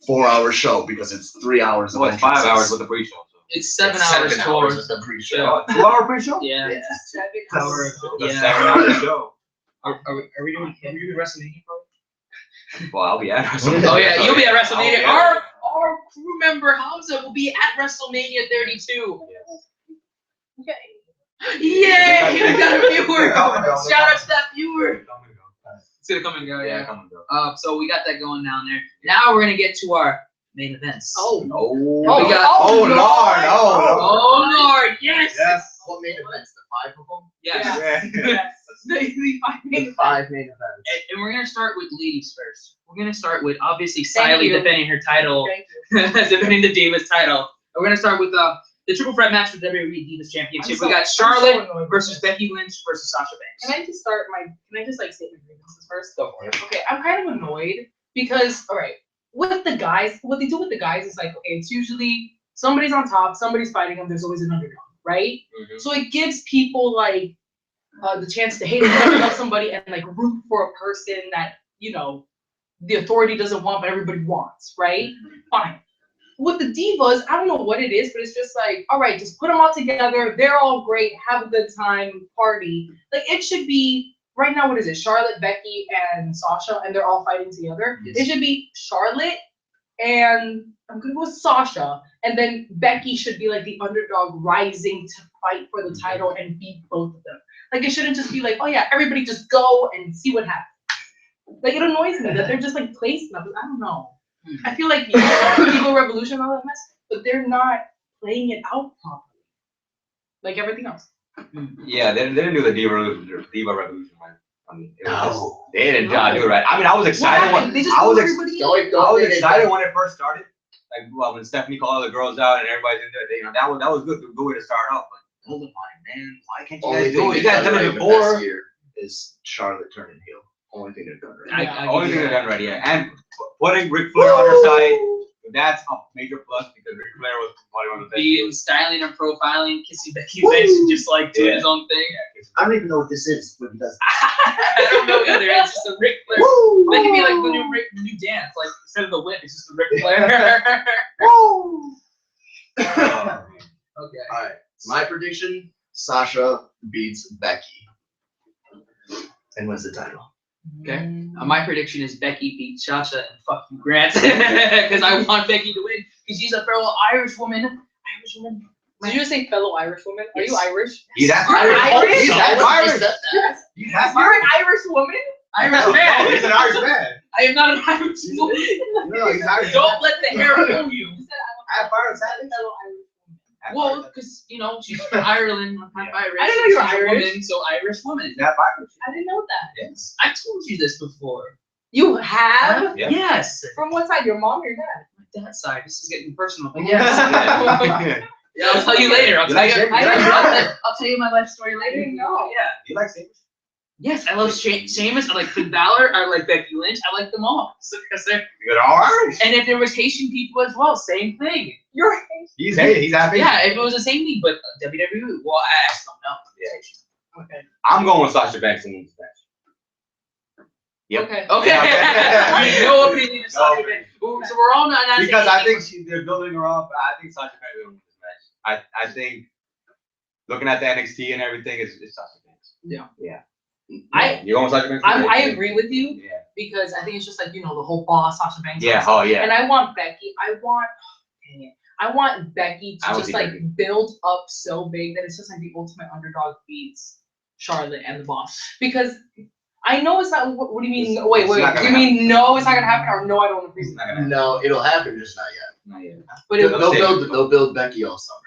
4-hour show because it's 3 hours. So it's 5 hours with the pre-show. So. It's 7 It's hours 7 total. hours with the pre-show. 2-hour pre-show? Yeah. Yeah. 7 Hour. hours. The Yeah. 7-hour show. Are we doing WrestleMania? Well, I'll be at WrestleMania. Oh yeah, you'll be at I'll WrestleMania. be at- Our crew member Hamza will be at WrestleMania 32. Okay. Yay! We got a viewer. Come and go. Shout out to that viewer. Come and go. It's gonna come and go. Yeah, Yeah. come and go. So we got that going down there. Now we're gonna get to our main events. Oh. We got. Oh, Lord. Oh Lord! Yes. Yes. What main events? The 5 of them? Yes. Yeah. Yeah. Yes. The 5 main events. And we're gonna start with ladies first. We're gonna start with obviously Thank Siley you. defending her title, Thank you. defending the Divas title. And we're gonna start with the triple threat match for the WWE Divas Championship. We got I'm Charlotte so annoyed versus with this. Becky Lynch versus Sasha Banks. Can I just start Can I just like state my grievances first? Go for it. Okay, I'm kind of annoyed because, all right, with the guys, what they do with the guys is like, okay, it's usually somebody's on top, somebody's fighting them, there's always an underdog, right? Mhm. So it gives people like the chance to hate and love somebody and like root for a person that, you know, the authority doesn't want, but everybody wants, right? Fine. With the Divas, I don't know what it is, but it's just like, all right, just put them all together. They're all great. Have a good time, party. Like it should be right now. What is it? Charlotte, Becky, and Sasha, and they're all fighting together. Yes. It should be Charlotte and I'm gonna go with Sasha, and then Becky should be like the underdog rising to fight for the title and beat both of them. Like it shouldn't just be like, oh yeah, everybody just go and see what happens. Like it annoys me that they're just like placing them. I don't know. I feel like Eagle Revolution, all that mess, but they're not playing it out properly. Like everything else. Yeah, they didn't do the Diva Revolution, man. I mean, it was No. just, they didn't do it right. I mean, I was excited when They just I was threw ex- everybody in. I was excited when it first started. Like, well, when Stephanie called all the girls out and everybody's in there, that was good. Good way to start off. But hold the fine, man. Why can't you Only guys do thing it? You they've guys done done it right before. this year is Charlotte turning heel. Only thing they've done right. I Only give thing you they've that. done right, yeah. And putting Ric Flair on her side, that's a major plus because Ric Flair was probably one of the best. Being styling and profiling, kissing Becky Lynch, and just like doing his own thing. I don't even know what this is, but he does. I don't know either. It's just a Ric Flair. That could be like the new dance. Like instead of the whip, it's just the Ric Flair. Okay. All right, my prediction: Sasha beats Becky and wins the title. Okay. My prediction is Becky beats Sasha and fuck you, Grant, because I want Becky to win because she's a fellow Irish woman. Did you just say fellow Irish woman? Are you Yes. Irish? He's half You're Irish. Irish? He's half Irish. Yes. He's half You're Irish. an Irish woman? Irish No, man. he's an Irish man. I am not an Irish woman. No, he's Irish. Don't let the hair fool you. You said Half Irish. I'm a fellow Irish woman. Half Well, Irish. because you know she's from Ireland, I'm half Yeah. Irish. I didn't know you were She's a Irish. woman, so Irish woman. He's half Irish. I didn't know that. Yes. I told you this before. You have? Yeah. Yes. From what side? Your mom or your dad? My dad's side. This is getting personal. But Yes. Yeah. Yeah, I'll tell you later. I'll You tell like you. Shane? I didn't know. I'll tell you my life story I later. didn't know. Yeah. You like Sable? Yes, I love Sheamus. I like Finn Balor. I like Becky Lynch. I like them all. So, 'cause they're- You're all Irish. and if there was Haitian people as well, same thing. You're He's happy. Yeah, if it was the same thing, but WWE. Well, I just don't know. Yeah. okay. I'm going with Sasha Banks in this match. Yep. Okay. Yeah. No opinion of Sasha No. Banks. So we're all not Because I saying think they're building her up. I think Sasha Banks will win this match. I think looking at the NXT and everything, it's Sasha Banks. Yeah. Yeah. I- You want Sasha Banks? I agree with you Yeah. because I think it's just like the whole boss Sasha Banks. Yeah. Oh yeah. And I want Becky. I want Becky I to would just see like Becky. build up so big that it's just like the ultimate underdog beats Charlotte and the boss. Because I know it's not. What do you mean? It's Wait. not Do gonna you mean no? It's not gonna happen, or no? I don't agree It's with not that. gonna happen. No, it'll happen, just not yet. Not yet. But it, They'll build Becky all summer.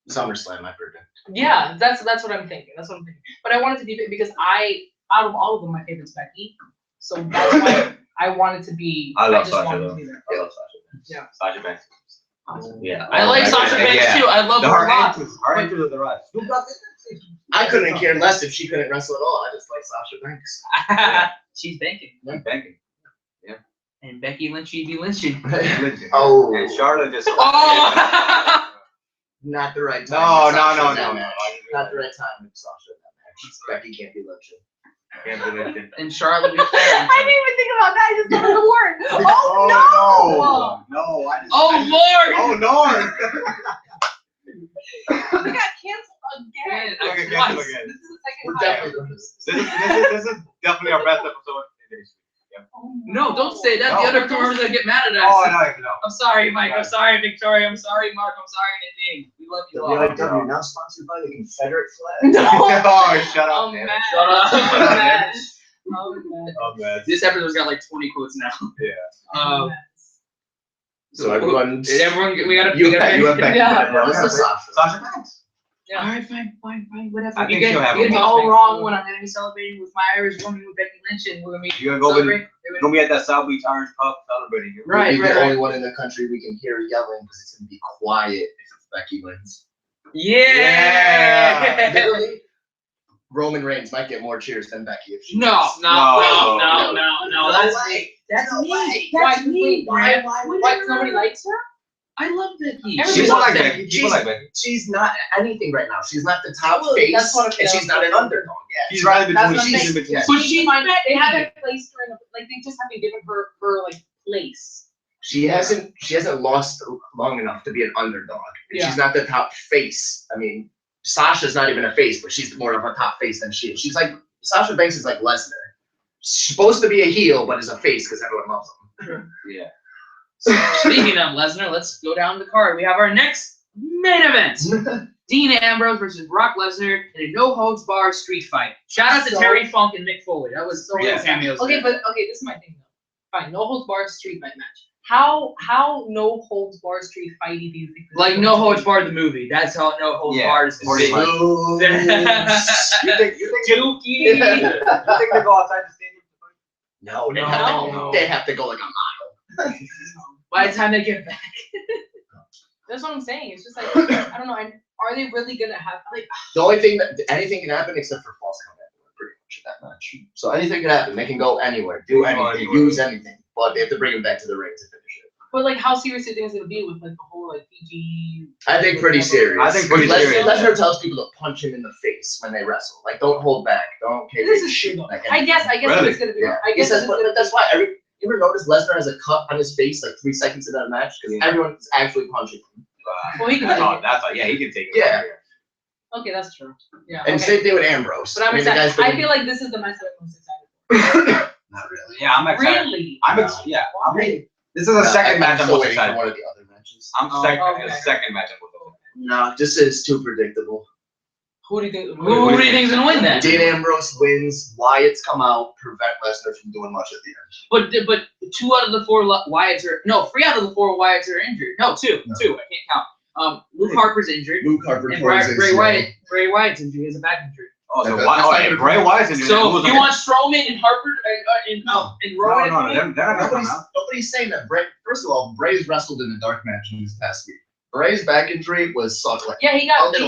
SummerSlam, I predict. yeah, that's what I'm thinking. That's what I'm thinking. But I wanted to be big because out of all of them, my favorite's Becky. So that's why I wanted to be. I love just Sasha wanted though. to be there. I love Sasha Banks. Yeah. Sasha Banks. Yeah. I like Sasha Banks too. I love her a Her lot. entrance of the rush. I couldn't care less if she couldn't wrestle at all. I just like Sasha Banks. She's banking. Banking. And Becky Lynchy be lynching. Oh. And Charlotte just. Oh! Not the right No, time. no. Not the right time with Sasha in that match. Becky can't be legend. And Charlotte be fair. I didn't even think about that. I just thought of the word. Oh, No, I just. Oh Lord! Oh Lord! no! We got canceled again. Okay, Twice. cancel again. This is the second We're time. definitely gonna This is definitely our best episode. Oh, No, don't say that. No. The other crew members are gonna get mad at us. Oh no. I'm sorry, Mike. I'm sorry, Victoria. I'm sorry, Mark. I'm sorry, Nadine. We love you all. WIW now sponsored by the Confederate flag. No. Oh, shut up. I'm man. mad. Shut up. I'm mad. I'm mad. Oh man. This episode's got like 20 quotes now. I'm mad. So everyone, We gotta. you have Becky. Yeah. Now it's Sasha. Sasha Banks. All right, fine, whatever. I think you she'll have get a me match all next wrong when I'm gonna be celebrating with my Irish woman with Becky Lynch, and we're gonna be You're gonna go with. celebrating. You're gonna be at that South Beach Orange Pub celebrating. Right, You'll be right, the right. only one in the country we can hear yelling because it's gonna be quiet if Becky wins. Yeah. Literally, Roman Reigns might get more cheers than Becky if she No. wins. That's way. that's No me. way. That's me. Why? Because nobody likes her? I love Becky. Everybody People loves like Becky. Becky. People like Becky. She's not anything right now. She's not the top Well, face, that's what- and she's not an underdog. She's right in That's between. what I'm She's in saying. between. Yeah. But she might. They haven't placed her in like they just haven't given her like place. She hasn't lost long enough to be an underdog. And Yeah. she's not the top face. I mean, Sasha's not even a face, but she's more of a top face than she is. She's like Sasha Banks is like Lesnar. She's supposed to be a heel, but is a face because everyone loves him. Yeah. Speaking of Lesnar, let's go down the card. We have our next main event: Dean Ambrose versus Brock Lesnar in a no-holds-barred street fight. Shout out to So- Terry Funk and Mick Foley. That was so Yeah. good cameos. Okay, there. but this is my thing though. Fine, no holds barred street fight match. How no holds barred street fighty do you think? this Like is no going to holds be? barred the movie. That's how no holds Yeah, barred is. pretty much. Ooh. You think Dookie. they go outside the stadium? No, No. They have to go like a mile. By the time they get back. That's what I'm saying. It's just like I don't know. Are they really gonna have like? The only thing that anything can happen except for false combat, pretty much at that match. So anything can happen. They can go anywhere, do anything, use anything, but they have to bring them back to the ring to finish it. But like, how serious do you think it's gonna be with like the whole like PG? I think pretty serious. I think pretty serious. Lesnar tells people to punch him in the face when they wrestle. Like, don't hold back. Don't. This is true though. I guess Really? it's gonna be. Yeah. I guess He says, it's but gonna that's why you ever notice Lesnar has a cut on his face like 3 seconds into that match because everyone's actually punching him. Well, he can That's take all. it. That's all. Yeah, he can take it. Yeah. Okay, that's true. Yeah. And okay. same thing with Ambrose. But I'm I mean, the excited. guy's I been- feel like this is the match that I'm most excited not really. Yeah, I'm for. excited. Really? Yeah. Why? This is the second match I'm still most waiting for excited one for. of the other matches. I'm Oh, second. okay. The second match I'm most excited. No, this is too predictable. Who do you think? Who do you think's gonna win that? Dean Ambrose wins. Wyatt's come out, prevent Lesnar from doing much at the end. But 2 out of the 4 Wyatts are 3 out of the 4 Wyatts are injured. No, 2. No. 2. I can't count. Luke Harper's injured. Luke Harper And towards Bray Wyatt's injured. He has a back injury. Oh, so That's why? not Oh, good. Bray Wyatt's injured. So Who's you the- want Strowman and Harper and Rowan? No, they're not gonna come out. Nobody's saying that Bray. First of all, Bray's wrestled in a dark match in this past week. Bray's back injury was such like Yeah, he got. it's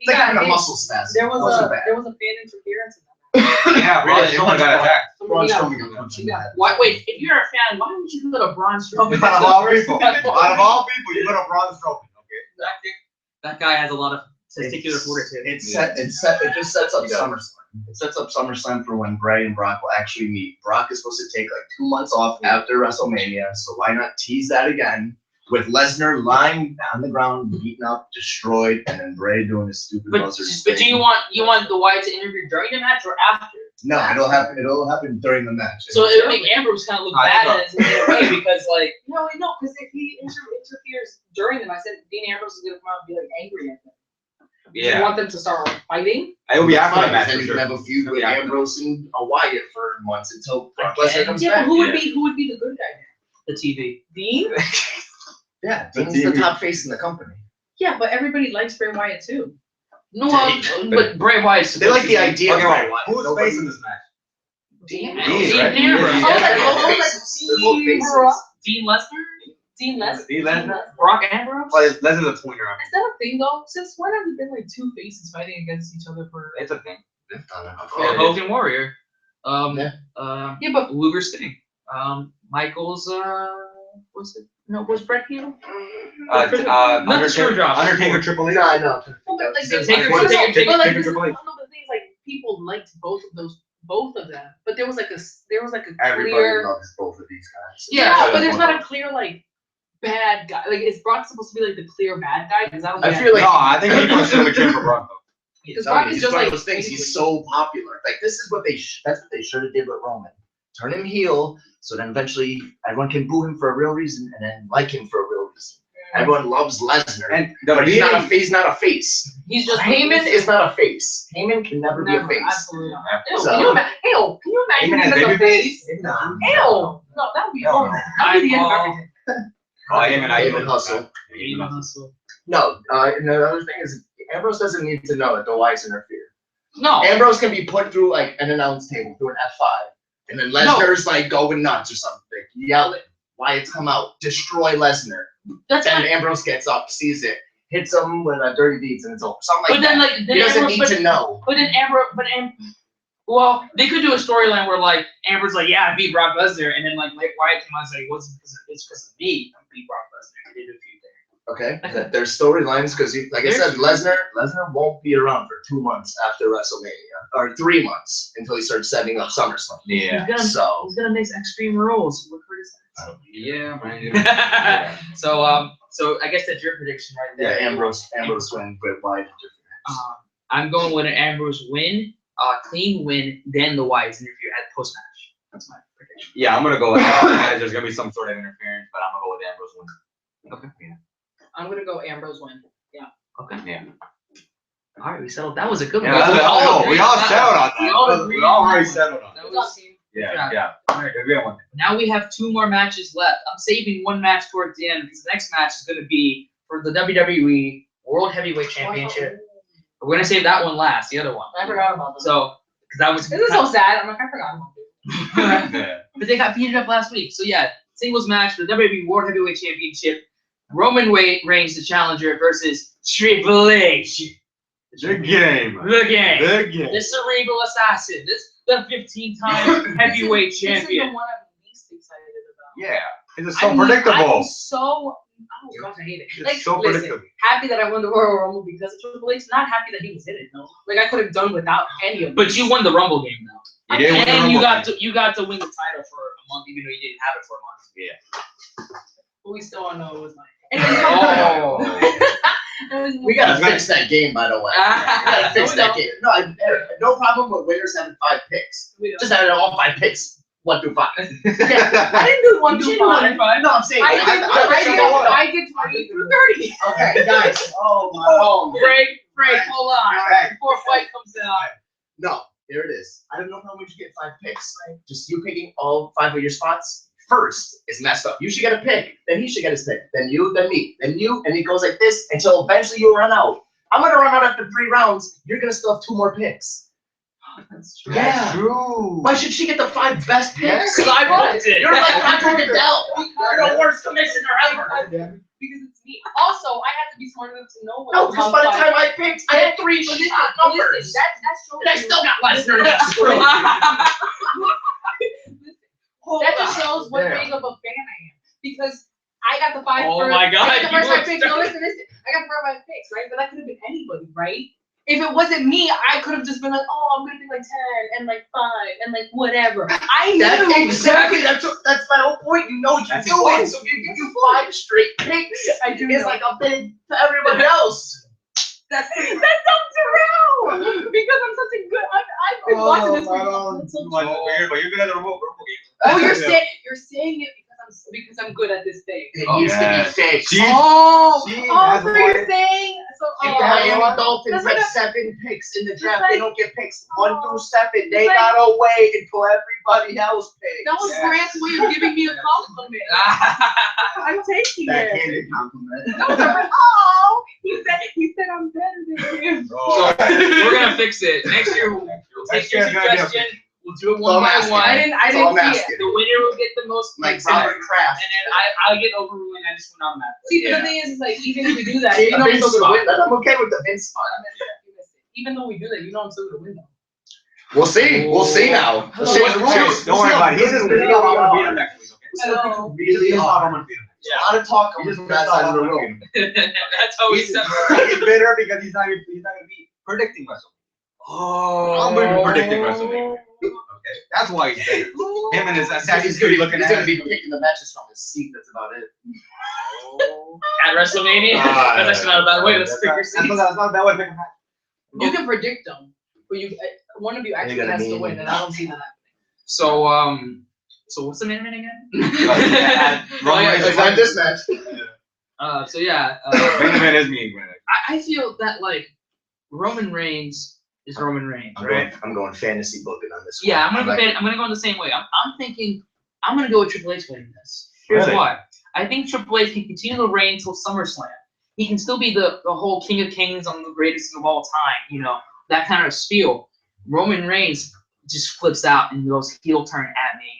like having a muscle spasm. There was Wasn't a bad. fan interference in that. Yeah, Braun Strowman got attacked. Braun He got- Strowman got punched in the head. Why? Wait, if you're a fan, why would you put a Braun Strowman? Out of all people, you put up Braun Strowman. Okay. That guy has a lot of testicular fortitude. It just sets up He does. SummerSlam. It sets up SummerSlam for when Bray and Brock will actually meet. Brock is supposed to take like 2 months off after WrestleMania, so why not tease that again with Lesnar lying on the ground, beaten up, destroyed, and then Bray doing his stupid buzzard But do you want the Wyatt to interview during the match or after? No, it'll happen. It'll happen during the match. So it would make Ambrose kind of look bad in a way because like No, because if he interferes during them, I said Dean Ambrose is gonna come out and be like angry at them. Yeah. You want them to start fighting? It will be after the match. Then For you sure. can have a feud with Yeah. Ambrose and Wyatt for months until Brock Okay. Lesnar comes Yeah, but back. who would be the good guy? the TV. Dean? Yeah, The Dean's the TV. top face in the company. Yeah, but everybody likes Bray Wyatt too. No, but Bray Wyatt's They like the idea of Okay, Bray well, Wyatt. who's Nobody- facing this match? Dean? Dean right? Ambrose. Yeah, Dean Lesnar? Dean Lesnar? Dean Lesnar? Brock Ambrose? Well, Lesnar's a tweener. Is that a thing though? Since when have there been like two faces fighting against each other for? It's a thing. Yeah, Yeah. Hogan Warrior. Yeah, but Luger Sting. Michael's what's it? No, was Bret heel? Not the Screwdrop. Undertaker, Triple H. No, I know. no, but like, Taker- but Taker- Taker- like, Taker this is- Triple H. no, the thing is, like, people liked both of them, but there was like a Everybody clear. loves both of these guys. Yeah, but there's not a clear like bad guy. Like, is Brock supposed to be like the clear bad guy? Because I don't. I think feel like No, I think people should have cheered for Brock though. Because Sorry, Brock is he's just one like of those things. He's so popular. Like this is what that's what they should have did with Roman. Turn him heel, so then eventually everyone can boo him for a real reason, and then like him for a real reason. Everyone loves Lesnar, And the but he's not a beating- face. He's not a face. he's just Heyman is not a face. Heyman can never be a never, face. absolutely not. Ew, So- can you imagine? Ew, can you imagine Heyman him as as a face? Nah. Ew, no, that would be No. horrible. That would be the end of everything. Oh, Heyman, Heyman hustle. Heyman hustle. No, and the other thing is Ambrose doesn't need to know that the Wyatts interfere. No. Ambrose can be put through like an announce table, through an F5, and then Lesnar's like going nuts or something, yelling. Wyatts come out, destroy Lesnar. That's Then not. Ambrose gets up, sees it, hits him with a dirty deeds, and it's over. Something But like then, that. like, then He doesn't Ambrose, need to know. But then well, they could do a storyline where like Amber's like, yeah, I beat Brock Lesnar, and then like Wyatt came out and said it wasn't because it's because of me. I beat Brock Lesnar. I did a few things. Okay, there's storylines because, like I said, Lesnar won't be around for 2 months after WrestleMania, or 3 months until he starts setting up SummerSlam. Yeah. He's gonna mix Extreme Rules. What hurt is that? Yeah, man. So I guess that's your prediction right Yeah, there. Ambrose win, but Wyatt I'm going with an Ambrose win, clean win, then the Wyatts interview at post match. That's my prediction. Yeah, I'm gonna go with that. There's gonna be some sort of interference, but I'm gonna go with Ambrose win. Okay. Yeah. I'm gonna go Ambrose win. Okay. Yeah. All right, we settled. That was a good one. Yeah, we all agreed settled on We that. all agreed We all on already that. settled on that. That was- Yeah. All right, we got one. Now we have 2 more matches left. I'm saving one match towards the end because the next match is going to be for the WWE World Heavyweight Championship. We're going to save that one last, the other one. I forgot about this. So, because that was. This is so sad. I'm like, I forgot about this. Yeah. But they got beat up last week. So yeah, singles match for the WWE World Heavyweight Championship. Roman Reigns, the challenger, versus Triple H. The game. The game. The game. The cerebral assassin. The 15-time heavyweight This is the champion. one I'm least excited about. Yeah. It's just so I'm predictable. so, oh gosh, I hate it. It's Like, so listen, predictable. happy that I won the Royal Rumble because of Triple H. Not happy that he was in it though. Like I could have done without any of it. But you won the Rumble game though. You did win the And you Rumble got to win the title for a month, even though you didn't have it for a month. Yeah. But we still don't know it was mine. Oh. We gotta That's fix that game, by the way. We gotta fix No, that we game. No, no problem with winners having 5 picks. Just having all 5 picks, 1 through 5. I didn't do 1 You through didn't do 1 5. through 5. No, I'm saying. I did 20 through 30. Okay, guys. Oh my. Break, hold on. Alright. Before fight comes out. No, there it is. I don't know how much you get 5 picks. Just you picking all 5 of your spots first is messed up. You should get a pick. Then he should get his pick. Then you, then me, then you, and it goes like this until eventually you run out. I'm gonna run out after 3 rounds. You're gonna still have 2 more picks. That's true. Yeah. True. Why should she get the 5 best picks? Because I picked it. You're like Roger Goodell. You're the worst commissioner ever. Because it's me. Also, I had to be smart enough to know what No, because by the time I picked, I had 3 shot numbers. Listen, that shows And I still got Lesnar next screen. That just shows what big of a fan I am. Because I got the 5 Oh first. my God, I got the first you 5 picks. No, listen. I got the first 5 picks, right? But that could have been anybody, right? If it wasn't me, I could have just been like, oh, I'm gonna be like 10 and like 5 and like whatever. I knew That's exactly. That's my whole point. You know what you're That's doing. important. So if you do 5 straight picks, I do it's know. like a big to everybody else. That's not true. Because I'm such a good. I've been watching this. That's so But true. you're good at the remote game. Oh, you're saying it because I'm good at this thing. It Oh, needs to yes. be fixed. See? Oh, See, oh, that's so why- you're saying so? If Oh, the Miami Dolphins That's like have a- 7 picks in the It's draft, like- they don't get picks 1 through 7. They like- gotta wait until everybody else picks. that was Yes. Grant's way of giving me a compliment. I'm taking it. Backhanded compliment. That was a oh, he said I'm better than you. Oh, We're gonna fix it. Next year, we'll take your Next year's gonna be a suggestion. We'll do it So I'm one by asking. one. I That's all didn't I'm see it. asking. The winner will get the most Like picks, Robert and Kraft. then I'll get overruling. I just went automatically. See, Yeah. the thing is like even if we do that, See, you know I'm Vince still gonna win. spot. I'm okay with the Vince spot. Even though we do that, you know I'm still gonna win though. We'll see. We'll see now. Hello. Let's change the rules. Don't worry about it. He's just gonna beat him next week. Hello. Really He's hard. not gonna beat him. A lot of talk He on just that side of the room. That's how we He's separate. bitter because he's not gonna be predicting WrestleMania. Oh. I'm gonna be predicting WrestleMania. Okay, that's why he's bitter. Him and his Assassin's Creed looking He's at gonna us. be picking the matches from his seat. That's about it. At WrestleMania. That's actually not a bad way. Let's pick your seats. That's not a bad way to pick a match. You can predict them, but one of you actually gonna has to mean- win, and I don't see that happening. So what's the main event again? Roman Reigns It's not this match. So yeah, Main event is me, man. I feel that like Roman Reigns is Roman Reigns, right? I'm going fantasy booking on this one. Yeah, I'm gonna like, I'm gonna go in the same way. I'm thinking I'm gonna go with Triple H winning this. Here's Really? why. I think Triple H can continue to reign until SummerSlam. He can still be the whole King of Kings on the greatest of all time, you know, that kind of spiel. Roman Reigns just flips out and goes heel turn at Mania.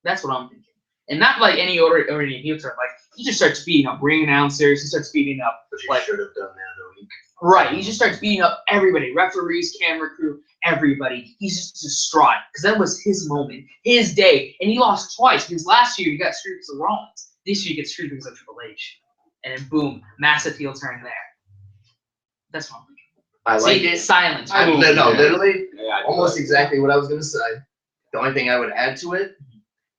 That's what I'm thinking. And not like any any heel turn. Like he just starts beating up ring announcers. He starts beating up But you like should have done that though. right. He just starts beating up everybody, referees, camera crew, everybody. He's just distraught because that was his moment, his day, and he lost twice. Because last year he got screwed because of Rollins. This year he gets screwed because of Triple H, and then boom, massive heel turn there. That's what I'm thinking. I like See, it. silence. I, Boom. no, literally, Yeah, almost exactly what I was gonna say. The only thing I would add to it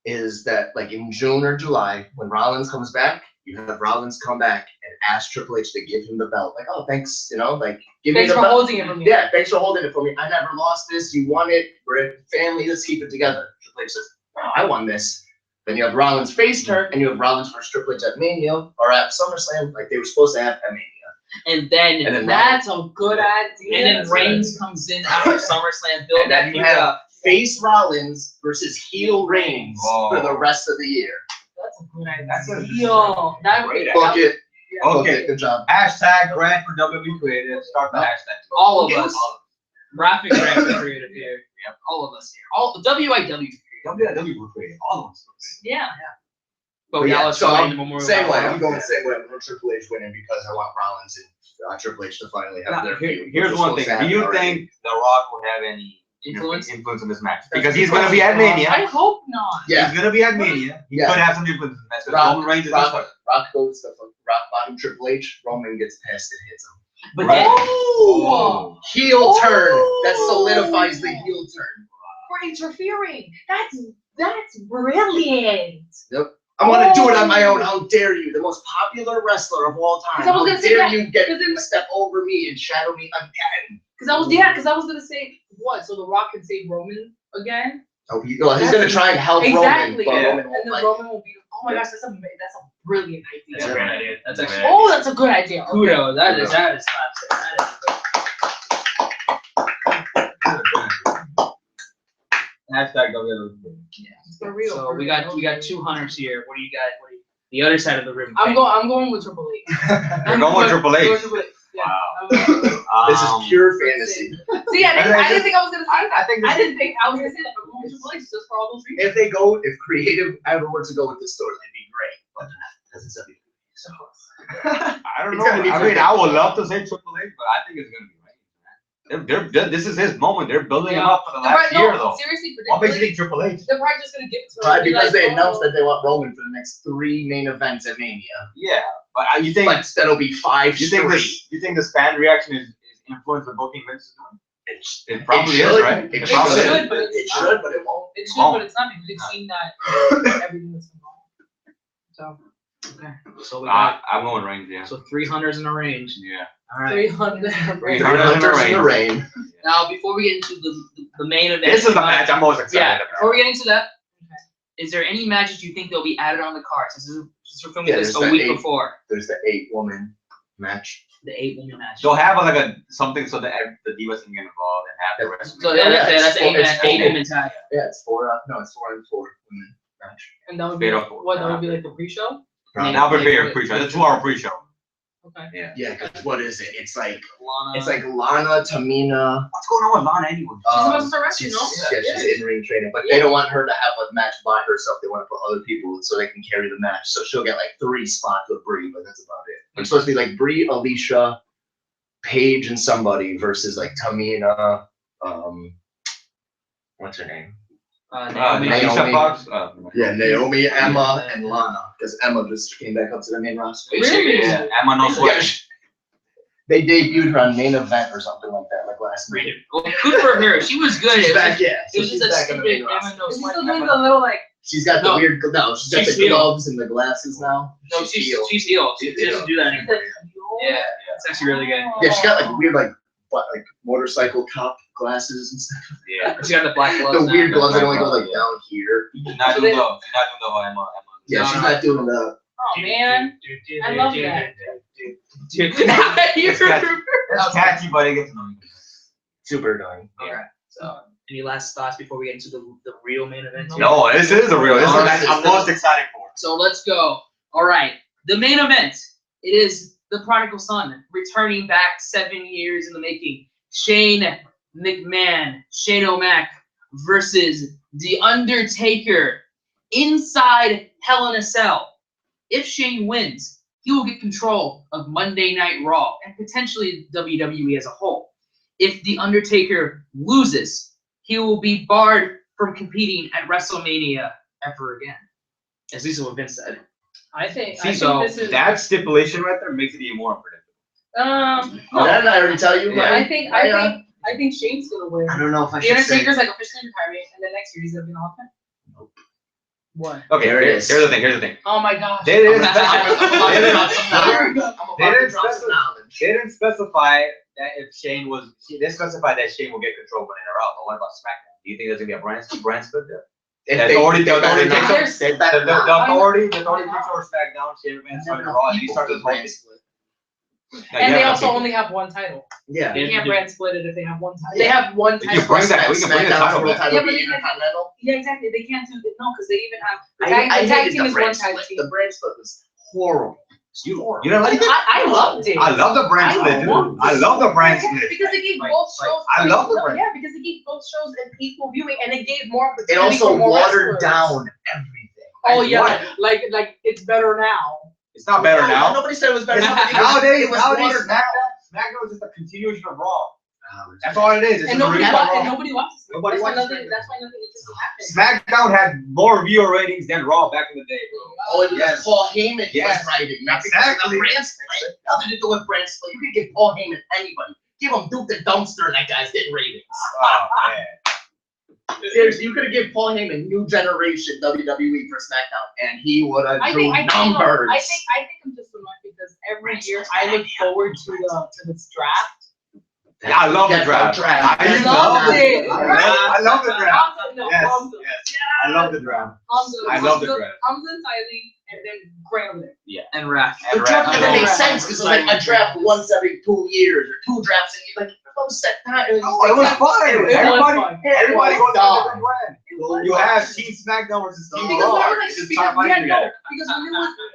is that, like in June or July, when Rollins comes back, you have Rollins come back and ask Triple H to give him the belt. Like, oh, thanks, you know, like give Thanks me for the belt. holding it from me. Yeah, thanks for holding it for me. I never lost this. You won it. We're a family. Let's keep it together. Triple H says, oh, I won this. Then you have Rollins face turn, and you have Rollins versus Triple H at Mania or at SummerSlam, like they were supposed to have at Mania. And then And then That's a good idea. and then That's Reigns comes in after SummerSlam, build And that then you feud have up. face Rollins versus heel Reigns for the rest of the year. That's a good idea. That's a Yo, that would great Book it. Yeah. Book Okay. it. Good job. Hashtag grant for WWE creative. Start the hashtag. All of us. Rapid graphic creative here. Yep. All of us here. All WIW. WWE were creative. All of us were creative. Yeah. But Yeah, Dallas so winning I'm the Memorial same way. Battle I'm going the same way. I'm going Triple H winning because I want Rollins and Triple H to finally have Now, their feud. here's which one was thing. supposed to Do you happen already. think The Rock will have any Influence? influence in this match? Because he's going to be at Mania. I hope not. Yeah. He's going to be at Mania. He Yeah. could have some influence in this match. 'Cause Rock, Roman Reigns is Rock goes to rock bottom Triple H. Roman gets pissed and hits him. But Right. then, Oh, Heel turn. That Oh. solidifies the heel turn. we're interfering. That's brilliant. I want to do it on my own. How dare you? The most popular wrestler of all time. Because I was How gonna say dare that, you get because then- to step over me and shadow me again? Because I was gonna say what? So the Rock can save Roman again, Oh, he's gonna try and help exactly, Roman, but Yeah. Roman and won't then like. Roman will beat him. Oh my gosh, that's a brilliant that's a idea. great idea. That's actually. Oh, that's a good idea. Okay. Kudos. That is classic. Hashtag WWE. For real. So for we real. got two hunters here. What do you got? The other side of the ribbon. I'm going with Triple H. You're going with Triple H. Going with Triple H. Yeah. Wow. This is pure fantasy. See, I didn't think I was gonna say that. I think I didn't think I was gonna say that, but going with Triple H just for all those reasons. If creative ever were to go with this story, it'd be great. But that's exactly. So I don't It's know. gonna be I mean, Triple I would H. love to say Triple H, but I think it's going to be Reigns, man. This is his moment. They're building him up for the last year, though. Seriously, What makes you predictably, think Triple H? they're probably just gonna give it to him. Right, and be because like, they oh, announced that they want Roman for the next 3 main events at Mania. Yeah, but you think But that'll be 5 you think straight. this fan reaction is influence the booking Vince is doing? It probably should, is, right? It probably should, is. but it should, but it won't. It should, but it's not because we've seen that everything that's involved. So Okay. So we got I'm going Reigns, yeah. so 3 hunters in a range. Yeah. All right. 300. 300 Hunters in the rain. Now before we get into the main event. This is the match I'm most excited Yeah. about. Before we get into that, is there any matches you think they'll be added on the card? Since we're filming this there's a the week 8. before. There's the 8-woman match. The 8-woman match. They'll have something so that the divas can get involved and have the rest. So that's it's 8 women tag. Yeah, it's 4 and 4 women match. And that would be Fatal like, four. what? That would be like the pre-show. Now prepare pre-show. It's a 2-hour pre-show. Okay. Yeah, because what is it? It's like Lana. Lana, Tamina. What's going on with Lana anyway? She's about to start wrestling, no? She's in ring training, but they don't want her to have a match by herself. They want to put other people so they can carry the match. So she'll get like 3 spots with Brie, but that's about it. But it's supposed to be like Brie, Alicia, Paige, and somebody versus like Tamina. What's her name? Naomi. Alicia Fox? Yeah, Naomi, Emma, and Lana. Because Emma just came back up to the main roster. Really? Yeah, Emma no sweat. They debuted her on Main Event or something like that, like last week. Well, good for her. She was good. She's It back, was, yeah. it was she's just a back on the stupid main roster. Emma no Is she sweat. still doing the little like? She's got the No. weird, no, she's got She's the heel. gloves and the glasses now. No, she's heel. heel. She doesn't do that anymore. Yeah, it's actually really good. Yeah, she got like weird, like motorcycle cop glasses and stuff. Yeah. She got the black gloves. The now. weird gloves that only go gloves, like yeah. down here. She's not doing the whole Emma. Yeah, No, she's no. not doing the. Oh man, I love that. Dude, It's catchy, but it gets annoying. Super annoying. Okay. So, any last thoughts before we get into the real main event? here? No, this is a real. This is the match I'm most excited for. So let's go. All right, the main event. It is the prodigal son returning back 7 years in the making. Shane McMahon, Shane O'Mac versus The Undertaker inside Hell in a Cell. If Shane wins, he will get control of Monday Night Raw and potentially WWE as a whole. If The Undertaker loses, he will be barred from competing at WrestleMania ever again. At least what Vince said. I think So this is. that stipulation right there makes it even more unpredictable. No, Did I already tell you? Yeah. I think Shane's gonna win. I don't know if I The should say. Undertaker's like officially retiring, and then next year he's gonna be an alternate. Nope. What? Okay, There it is. Here's the thing. Here's the thing. Oh my gosh. They didn't I'm specify. about They to didn't- drop some knowledge. I'm about to drop some knowledge. They didn't specify that if Shane was. They specified that Shane will get control when they're out. But what about SmackDown? Do you think there's gonna be a brand split there? If The they- authority they better takes not. over- They The better not. authority takes over SmackDown. Shane McMahon started Raw, and he started the brand brand. split. And they also only have one title. Yeah. They can't brand split it if they have one title. Yeah. They have one We title. can bring that. We can bring the SmackDown's title world back. title Yeah, be but they- Intercontinental. Yeah, exactly. They can't do that. No, because they even have the I tag hated team the is one brand tag split. team. The brand split was horrible. You don't like it? I loved it. I love the brand split, dude. I love the brand split. Because it gave both shows. I love the brand. Yeah, because it gave both shows an equal viewing, and it gave more It opportunity also for more watered wrestlers. down everything. Oh Like yeah, what? like it's better now. It's not better No, now. Nobody said it was better. Nowadays, it was watered down. SmackDown is just a continuation of Raw. That's all it is. It's And just a nobody, repeat of Raw. and nobody watches. it. Nobody that's why watches nothing. it. That's why nothing interesting happened. SmackDown had more viewer ratings than Raw back in the day, bro. Oh, it was Yes. Paul Heyman Yes. was writing. Not Exactly. because of the brand split. Nothing to do with brand split. You could give Paul Heyman anybody. Give him Duke the Dumpster, and that guy's getting ratings. Oh, man. Seriously, you could have given Paul Heyman new generation WWE for SmackDown, and he would have drew numbers. I think I'm just annoyed because every year I look forward to this draft. Yeah, I love the draft. I love it. I love the draft. Yes, yes. I love the draft. I love the draft. Hamza and Tylee, and then Graham there. Yeah. And Raph. The draft And doesn't make Raph. sense because it's like a draft once every 2 years or 2 drafts, and you're like, oh, set time. Oh, it was fun. It was Everybody, fun. everybody goes Dog. to different brand. You have Team SmackDown versus Team Because Raw. remember, like, Just because start we fighting had no, together. because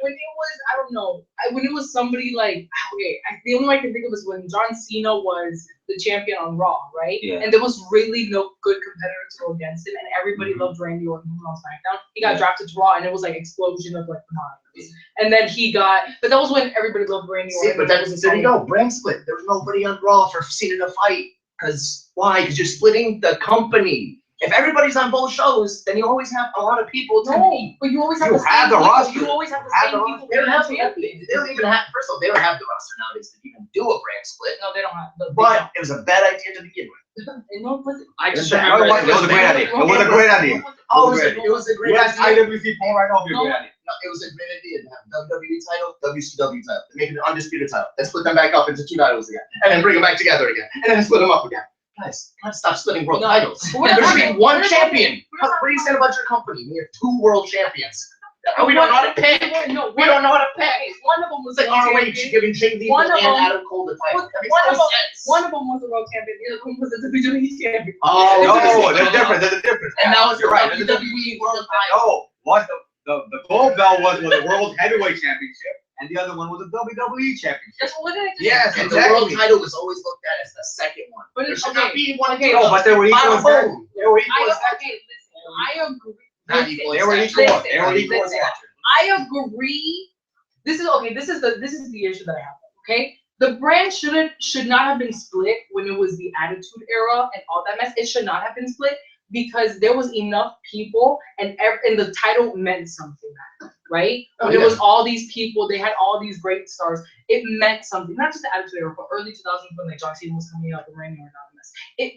when it was I don't know, when it was somebody like okay, the only way I can think of is when John Cena was the champion on Raw, right? Yeah. And there was really no good competitor to go against him, and everybody loved Randy Orton who was on SmackDown. He got drafted to Raw, and it was like explosion of like phenomenals. And then he got, but that was when everybody loved Randy See, Orton. but then there you go, brand split. There was nobody on Raw for Cena to fight. Because why? Because you're splitting the company. If everybody's on both shows, then you always have a lot of people to No, meet. but you always have You the have same the people. roster. You always have the Have same the people. They don't have champions. they don't even have, first of all, they don't have the roster nowadays to even do a brand split. No, they don't have. But it was a bad idea to begin with. No, but I just No, remember. it was a great idea. It was a great idea. Oh, it was a great Yes, idea. IWC Paul right now. Be a great idea. No, it was a great idea to have WWE title, WCW title, to make it an undisputed title, then split them back up into 2 titles again, and then bring them back together again, and then split them up again. Guys, gotta stop splitting world titles. We're There not should be talking- one we're not champion. talking- What do you say about your company? We have 2 world champions. We don't know how to pick. No, We don't know how to pick. One of them was It's like a ROH champion. giving Jay Lethal One of and them- Adam Cole the title. That makes One no of them- sense. One of them was a world champion. The other one was a WWE champion. Oh, No, there's a difference. There's a difference. And that was You're the right. WWE world title. No, what the gold belt was a world heavyweight championship, and the other one was a WWE championship. That's what it is. Yes, And the world exactly. title was always looked at as the second one. But There it's should okay. not be one. Okay, No, but they were equal. Bada boom. They were equal. Okay, listen. I agree. Not equal. They were Listen, equal. They were equal. listen. I agree. This is okay. This is the issue that I have. Okay, the brand should not have been split when it was the Attitude Era and all that mess. It should not have been split because there was enough people and the title meant something back then, right? Oh, When it yeah. was all these people, they had all these great stars. It meant something. Not just the Attitude Era, but early 2000s when like John Cena was coming out, the Randy Orton mess.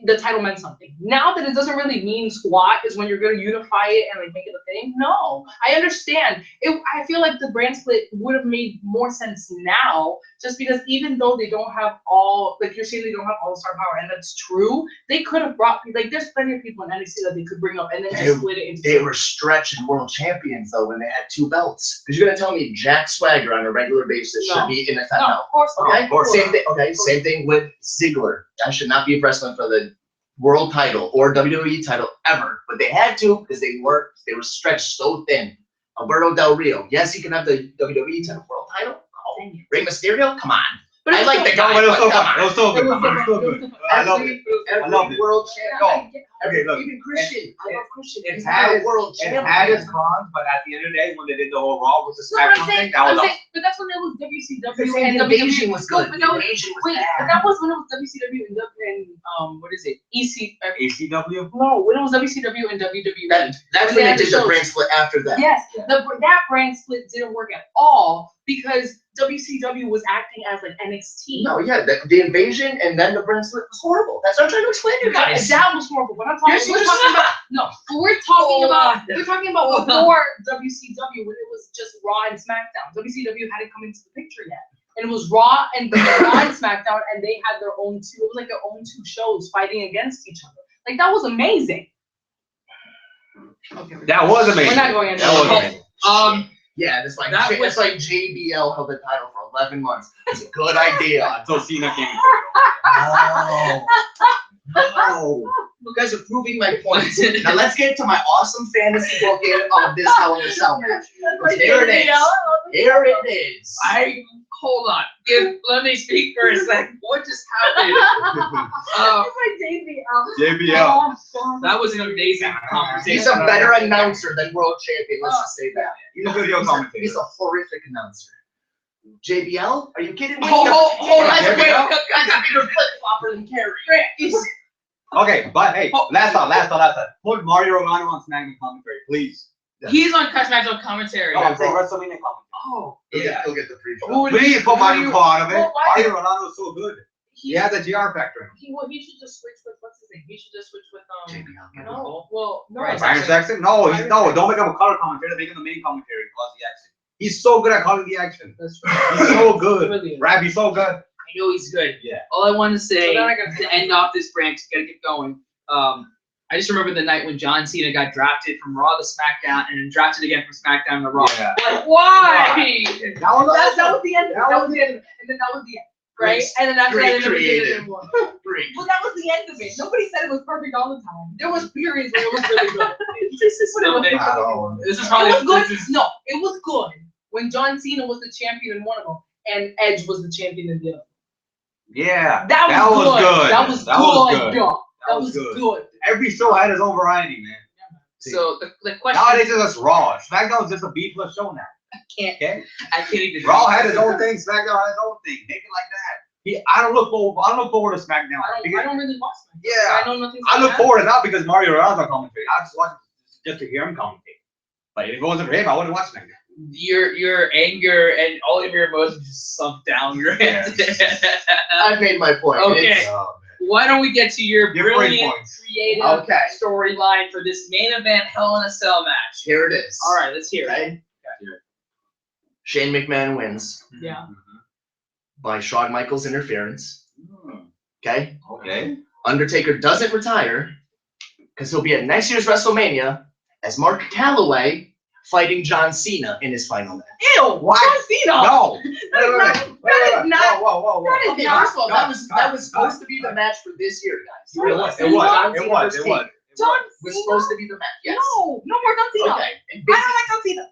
The title meant something. Now that it doesn't really mean squat is when you're gonna unify it and like make it a thing. No, I understand. I feel like the brand split would have made more sense now, just because even though they don't have all, like you're saying, they don't have all star power, and that's true. They could have brought like there's plenty of people in NXT that they could bring up and then just split it into. They were stretching world champions though when they had 2 belts. Because you're gonna tell me Jack Swagger on a regular basis No. should be in the No, title. of course not. Okay, Of course. same thing. Okay, same thing with Ziggler. That should not be wrestling for the world title or WWE title ever. But they had to because they were stretched so thin. Alberto Del Rio. Yes, he can have the WWE title, world title. Oh, Rey Mysterio. Come on. But I it's like still- the guy. No, but it was but so come good. It on. was so good. It was It was so good. I love it. I love it. World champion. Okay, look. Even Christian. I love Christian. It He's had not a its- world It champion. had its cons, but at the end of the day, when they did the whole Raw versus No, but I'm SmackDown saying, thing, that was awesome. but that's when it was WCW The and invasion WWE. was good. But The that was, invasion was wait, but bad. that was when it was WCW and what is it? ACW. No, when it was WCW and WWE. That's When when they they had did the the shows. brand split after that. Yes, Yeah. that brand split didn't work at all because WCW was acting as like NXT. No, yeah, the invasion and then the brand split was horrible. That's what I'm trying to explain to you guys. That was horrible. But I'm talking, You're we're just- talking about no. But we're talking Hold about on. we're talking about Hold on. before WCW when it was just Raw and SmackDown. WCW hadn't come into the picture yet, and it was Raw and SmackDown, and they had their own 2. It was like their own 2 shows fighting against each other. Like that was amazing. Okay, That was amazing. We're not going into That was it. amazing. Yeah, that's like That that's like JBL held the title for 11 months. It's a good idea. Until Cena came. No. You guys are proving my point. Now let's get to my awesome fantasy booking of this Hell in a Cell match. Here it is. Here it is. Hold on. Let me speak for a second. What just happened? JBL. That was an amazing conversation. He's a better announcer than world champion. Let's just say that. He's a video commentator. He's a horrific announcer. JBL? Are you kidding me? Hold on. That's a JBL? bigger flip flopper than Carrie. Okay, but hey, last thought. Put Mario Romano on SmackDown commentary, please. He's on SmackDown commentary. No, I'm saying WrestleMania commentary. Oh. Yeah. He'll get the free show. Please put Mario Cole out of it. Well, why- Mario Romano is so good. He has a GR factor in him. He should just switch with what's his name? He should just switch with JBL. no. Right. Byron Saxton? No, don't make him a color commentator. Make him the main commentator. Cause the action. He's so good at calling the action. That's He's so good. Really is. Rab, he's so good. I know he's good. Yeah. All I want to say So now I gotta- to end off this brand, 'cause we gotta get going. I just remember the night when John Cena got drafted from Raw to SmackDown and then drafted again from SmackDown to Raw. Yeah. Like, why? That was That was the end. That That was was the end. And then that was the end. Right? And then after that, Great they never did it creative. anymore. Great. Well, that was the end of it. Nobody said it was perfect all the time. There was periods where it was really good. This is What it was. Oh, This is It probably was good. this is- No, it was good when John Cena was the champion in one of them and Edge was the champion in the other. yeah. That was good. That was good. That was good. good. Every show had its own variety, man. So the question Nowadays it's just Raw. SmackDown's just a B-plus show now. can't Okay? I can't even Raw had its own thing. SmackDown had its own thing. Make it like that. I don't look forward to SmackDown. I don't really watch SmackDown. Yeah. I know nothing. I look forward to that because Mario Ronaldo commentating. I just watch it just to hear him commentate. But if it wasn't for him, I wouldn't watch SmackDown. Your anger and all of your emotions just sunk down your head. I've made my point. Okay. It's- Why don't we get to your brilliant, points. creative Okay. storyline for this main event Hell in a Cell match? Here it is. All right, let's hear it. Okay. Shane McMahon wins Yeah. by Shawn Michaels interference. Okay. Okay. Undertaker doesn't retire because he'll be at next year's WrestleMania as Mark Calloway fighting John Cena in his final match. Ew. What? John Cena. No. That is not. Whoa. Okay, first of all, that was supposed to be the match for this year, guys. It was. John Cena versus Taker John was Cena. supposed to be the match. Yes. No more John Cena. Okay. And I don't like John Cena.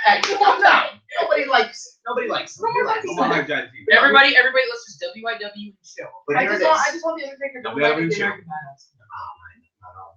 Hey, calm down. Nobody likes him. No more Relax. John Come on, like John Cena. Everybody, let's just WIW and chill. But I here it just is. want the Undertaker to No, go we back haven't to the shown. American Badass.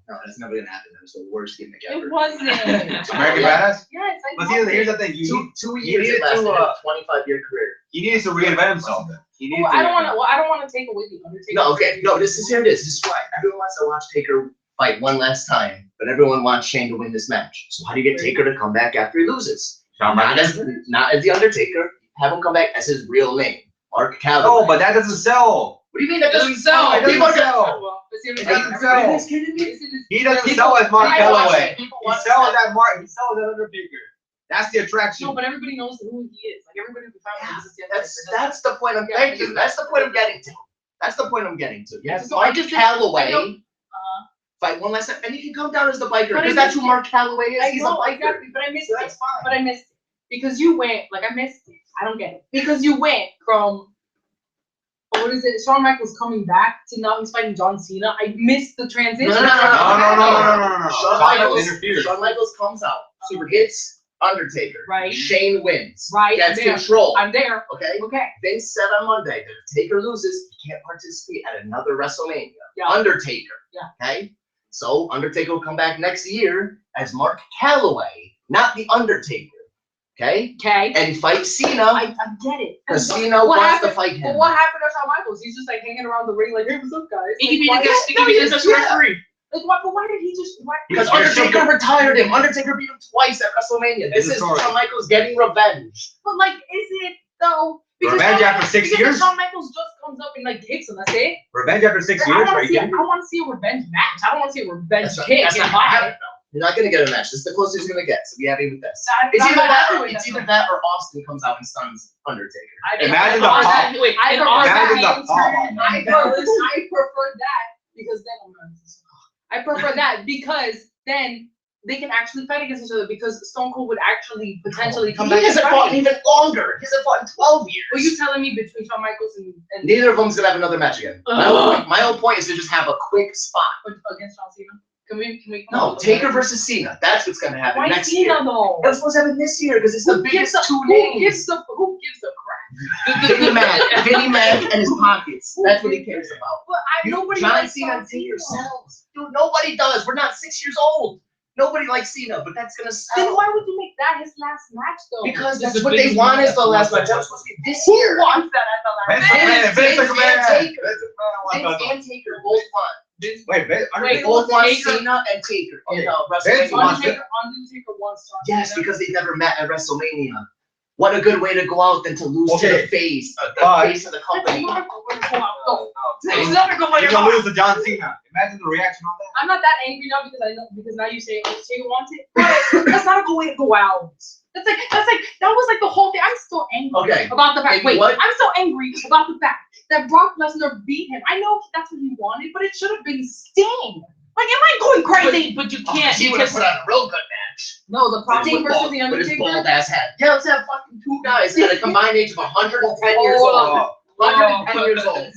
No, that's never gonna happen. That was the worst gimmick ever. It wasn't. American Badass? Yes, I But love here's it. the thing. Two you years needed it lasted to, a 25-year career. He needs to reinvent himself. He needs Well, to. I don't want to take away the Undertaker. No, okay, no, this is here it is. This is why everyone wants to watch Taker fight one last time, but everyone wants Shane to win this match. So how do you get Taker to come back after he loses? Shawn Not Michaels. as the Undertaker. Have him come back as his real name, Mark Calloway. No, but that doesn't sell. What do you mean that Doesn't sell. It doesn't People are gonna- sell. Well, let's see what It it doesn't does. sell. Are you guys kidding me? He doesn't sell as Mark People watch Calloway. it. People He watch sells it. that Mark. He sells that Undertaker. That's the attraction. No, but everybody knows who he is. Like everybody who found this is the That's the point I'm thank you. That's the point I'm getting to. That's the point I'm getting to. Yes, So I Mark just- Calloway I know- fight one last time, and he can come down as the biker But I because that's who missed Mark Calloway is. I He's know, a biker. exactly, but I missed So it. that's fine. But I missed it because you went like I missed it. I don't get it because you went from what is it? Shawn Michaels coming back to now he's fighting John Cena. I missed the transition. No. Shawn Michaels, interferes. Shawn Michaels comes out, super hits Undertaker. Right. Shane wins. Right, Gets I'm there. control. I'm there. Okay. Okay. Vince said on Monday that if Taker loses, he can't participate at another WrestleMania. Yeah. Undertaker. Yeah. Okay. So Undertaker will come back next year as Mark Calloway, not the Undertaker. Okay. Okay. And fight Cena I get it. because What- Cena what wants happened- to fight But him. what happened to Shawn Michaels? He's just like hanging around the ring like, hey, what's up, guys? He can be Like, the why- guest. He can be the guest referee. Like, why, but why did he just? Why, Because You're Undertaker so- retired him. Undertaker beat him twice at WrestleMania. This It's is a story. Shawn Michaels getting revenge. But like, is it though? Revenge after 6 because years? Shawn Michaels just comes up and like kicks him. That's it. Revenge after 6 I years, want right? to see. I want to see a revenge match. I don't want to see a revenge That's kick. not in my gonna head. happen. You're not gonna get a match. This is the closest he's gonna get. So we have him with this. That- It's that's either not that, or happening, it's that's either not- that, or Austin comes out and stuns Undertaker. Imagine the I pop. Wait, I and prefer Austin- Imagine that. the pop. I prefer that because then I prefer that because then they can actually fight against each other because Stone Cold would actually potentially come back. He hasn't and fought fight. even longer. He hasn't fought in 12 years. Are you telling me between Shawn Michaels and Neither of them's gonna have another match again. My whole point is to just have a quick spot. against John Cena? Can we? No, Taker versus Cena. That's what's gonna happen Why next Cena year. though? It was supposed to happen this year because it's the Who gives biggest a two who names. gives a crap? Vinny Mac and his pockets. That's what he cares about. But nobody John likes Cena John and Taker Cena. sells. Dude, nobody does. We're not 6 years old. Nobody likes Cena, but that's gonna Then sell. why would you make that his last match though? Because It's that's the what they biggest want match. is the last match. That was supposed to be this Who year. wants that at the last match? Vince Vince McMahon. and Taker. Vince McMahon Vince wants that. and Taker both want. Wait, They Undertaker. both want Taker- Cena and Taker in Okay. WrestleMania. Vince wants Undertaker wants John Yes, Cena. because they never met at WrestleMania. What a good way to go out than to lose to Okay. the face of But- the company. It's not going to go out. No. It's not gonna go by You're your gonna heart. lose to John Cena. Imagine the reaction on that. I'm not that angry now because now you say Taker wants it. But that's not a good way to go out. That was like the whole thing. I'm still angry Okay. about the fact. And Wait, what- I'm still angry about the fact that Brock Lesnar beat him. I know that's what he wanted, but it should have been Sting. Like, am I going crazy? But you can't He would have because put on a real good match. No, the Sting versus the With his Undertaker. bald ass head. Yeah, let's have fucking two guys at a combined age of 110 years Hold old. on. 110 years old. Okay.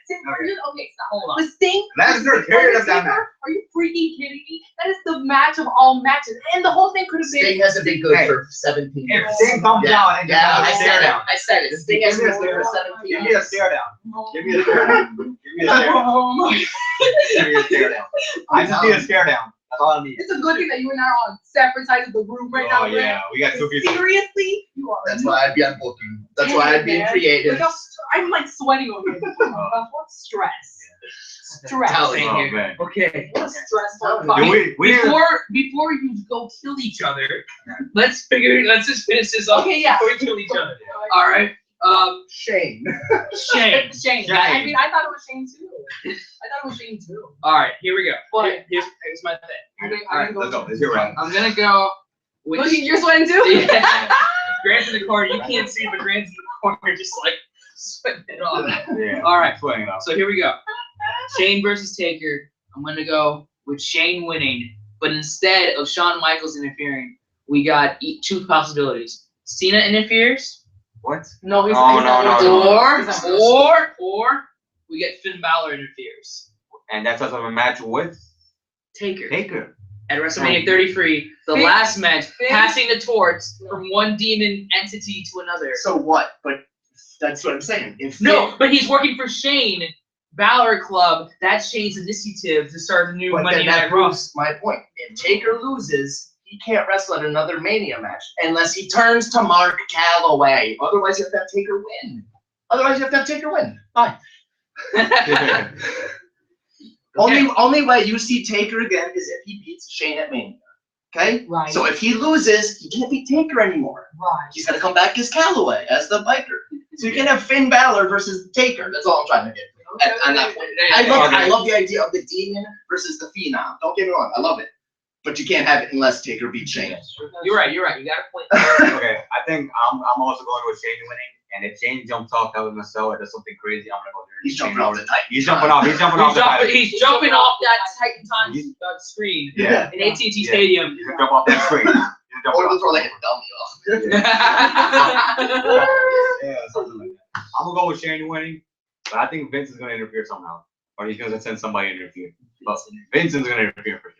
Sting, okay, stop. Hold on. The Sting. Lesnar carried him down Undertaker? Are you freaking kidding me? That is the match of all matches, and the whole thing could have been. Sting hasn't been good Hey. for 17 If years. Sting comes Yeah, out and yeah, I gives said a it. down. I said it. Sting Give hasn't me a been good for stare. 17 Give me a years. stare down. Give me a stare down. Give me a stare down. Give me a stare down. I just need a stare down. That's all I need. It's a good thing that you and I are on separate sides of the room right now. Oh yeah, we got two people. Seriously, you are. That's why I'd be on booking. That's why I'd be in creative. Like, I I'm like sweating over here. What stress? Stress. Same Oh, here. man. Okay. What a stressful Dude, fight. We didn't- Before you go kill each other, let's just finish this up. Okay, yeah. Before we kill each other. All right. Shane. Shane. Shane. I mean, I thought it was Shane too. All right. Here we go. But- Here's my thing. I'm gonna Alright, Let's go. Let's hear it. I'm gonna go with. Look, you're sweating too. Yeah. Grant's in the corner. You can't see, but Grant's in the corner, just like sweating it off. Yeah. All right. Sweating it off. So here we go. Shane versus Taker. I'm gonna go with Shane winning, but instead of Shawn Michaels interfering, we got two possibilities. Cena interferes, What? No, he's No, he's no, not no, gonna no. do it. or we get Finn Balor interferes. And that's also a match with Taker. Taker. At WrestleMania 33, the Finn- last match, Finn- passing the torch from one demon entity to another. So what? But that's what I'm saying. If No, but he's working for Shane Balor Club. That's Shane's initiative to start a new but Monday then that Night Raw. proves my point. If Taker loses, he can't wrestle at another Mania match unless he turns to Mark Calloway. Otherwise, you have to have Taker win. Fine. Only way you see Taker again is if he beats Shane at Mania. Okay? Right. So if he loses, he can't beat Taker anymore. Right. He's gonna come back as Calloway, as the biker. So you can have Finn Balor versus Taker. That's all I'm trying to get. On that point. I love the idea of the demon versus the phenom. Don't get me wrong, I love it. But you can't have it unless Taker beats Shane. You're right. You got a point. Okay, I think I'm also going with Shane winning. And if Shane jumps off that with myself or does something crazy, I'm gonna go there. He's jumping off the Titan. He's jumping off. He's jumping off the Titan. He's jumping off that Titan screen Yeah. in AT&T Yeah. Stadium. He's gonna jump off that screen. He's gonna jump Or off. they'll throw like a dummy off. Yeah, something like that. I'm gonna go with Shane winning, but I think Vince is gonna interfere somehow, or he's gonna send somebody to interfere. But Vincent's gonna interfere for sure.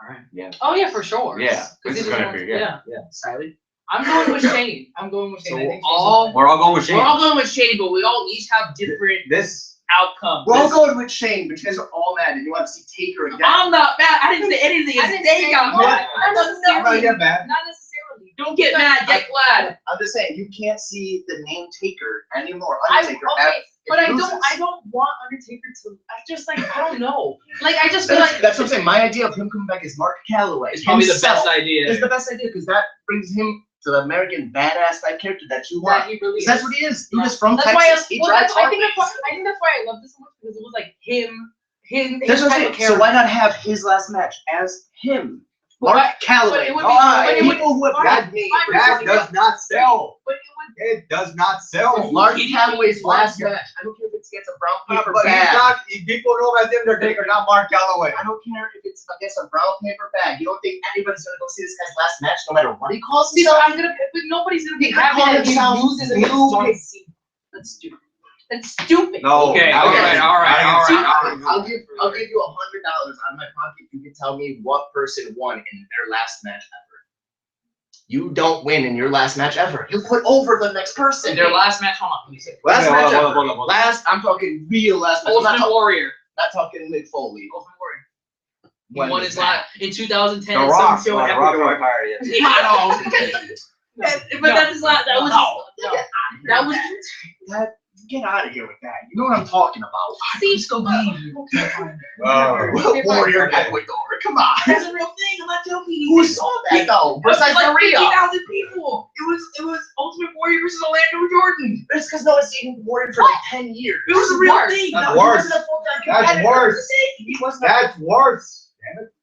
All right. Yeah. Oh yeah, for sure. Yeah. 'Cause Vince he is gonna doesn't interfere. want- Yeah. Siley. I'm going with Shane. I think So Shane's We're all going with Shane. we're all going with Shane, but we all each have different This. outcomes. We're all going with Shane, but you guys are all mad and you want to see Taker again. I'm not mad. I didn't say anything. I It's didn't they say got what? mad. Not I'm necessarily. not get mad. Not necessarily. Don't get mad. Get glad. I'm just saying, you can't see the name Taker anymore. I Undertaker. but I loses. don't want Undertaker to. I just like I don't know. Like I just feel That's, like that's what I'm saying. My idea of him coming back as Mark Calloway It's probably the himself best idea. is the best idea because that brings him to the American badass type character that you that want. he really. 'Cause that's what he is. He was from That's Texas. why He well, drives I think that's why Harleys. I think that's why I love this so much because it was like his That's what I'm type saying. of character. So why not have his last match as him? But Mark Calloway. it would be- Why? but it would- People who have but- got me. but- That does not sell. But it would. It does not sell. Mark Calloway's last match. I don't care if it gets a brown paper But he's bag. not. People know that's Undertaker, not Mark Calloway. I don't care if it's against a brown paper bag. You don't think anybody's gonna go see this guy's last match, no matter what he calls See, himself? I'm gonna. But nobody's gonna be He could happy call that he himself loses New against John Pick. Cena. That's stupid. That's stupid. No. Okay, not all against- right, all right, not all against- right. I'll give you $100 out of my pocket if you can tell me what person won in their last match ever. You don't win in your last match ever. You put over the next person. In their last match, hold on. Let me see. Last Okay, match hold on, ever. hold on, hold on. Last, I'm talking real last match. I'm Ultimate Warrior. not talking Mick Foley. Ultimate Warrior. He When won was his that? last in 2010. The at Rock. some show The at Rock Ecuador. retired, yes. Yeah, but that's his last. That was. That was. Get out of here with that. You know what I'm talking about. Steve Warrior Ecuador. Come on. That's a real thing. I'm not joking. Who saw that though? Besides like Maria. 50,000 people. It was Ultimate Warrior versus Orlando Jordan. It's because no one's seen Warrior for like 10 years. It was a real thing. That's He worse. wasn't a full-time That's competitor. worse. He wasn't a That's worse.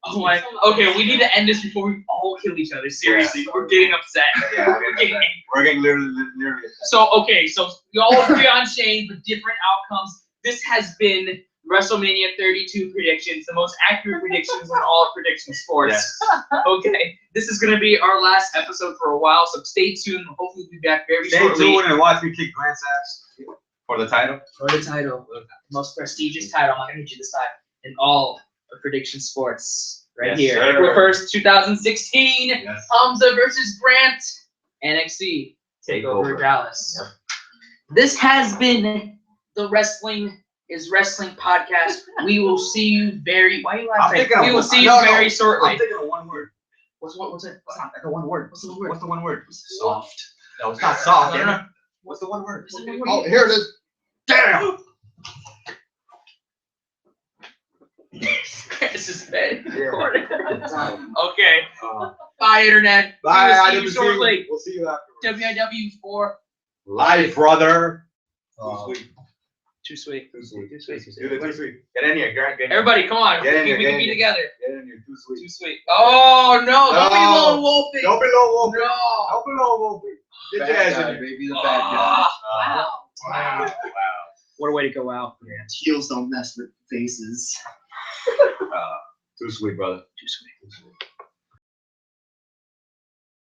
Oh my. Okay, we need to end this before we all kill each other. Seriously, we're getting upset. Yeah, we're getting literally. So okay, so we all agree on Shane, but different outcomes. This has been WrestleMania 32 predictions, the most accurate predictions in all of prediction sports. Yes. Okay, this is gonna be our last episode for a while, so stay tuned. Hopefully, we'll be back very Stay shortly tuned and watch me kick Grant's ass for the title. for the title, the most prestigious title. I'm not gonna hit you this time in all of prediction sports. Right Yes, here, sir. April 1st, 2016. Yes. Hamza versus Grant, NXT Takeover Dallas. Yep. This has been the Wrestling is Wrestling podcast. We will see you very. Why are you I'm laughing? thinking of We will one- see you no, no, very shortly. I'm thinking of one word. What's it? It's not like a one word. What's the word? What's the one word? Soft. No, it's not soft. No, damn no, it. no. What's the one word? Oh, here it is. Damn. This is bad. Yeah. Okay. Bye, internet. Bye. We will see you shortly. We'll see you afterwards. WIW for Life, brother. Too sweet. Too sweet. Too sweet. Do the too sweet. Get in here, Grant. Get in. Everybody, come on. Get in We here, can get in be here. together. Get in here. Too sweet. Too sweet. Oh no! Don't be No. lone wolfing. Don't be low wolf. No. Don't be low wolf. Get your ass in here. Baby, the bad guy. Wow. Wow. What a way to go out. Heels don't mess with faces. Too sweet, brother. Too sweet. Too sweet.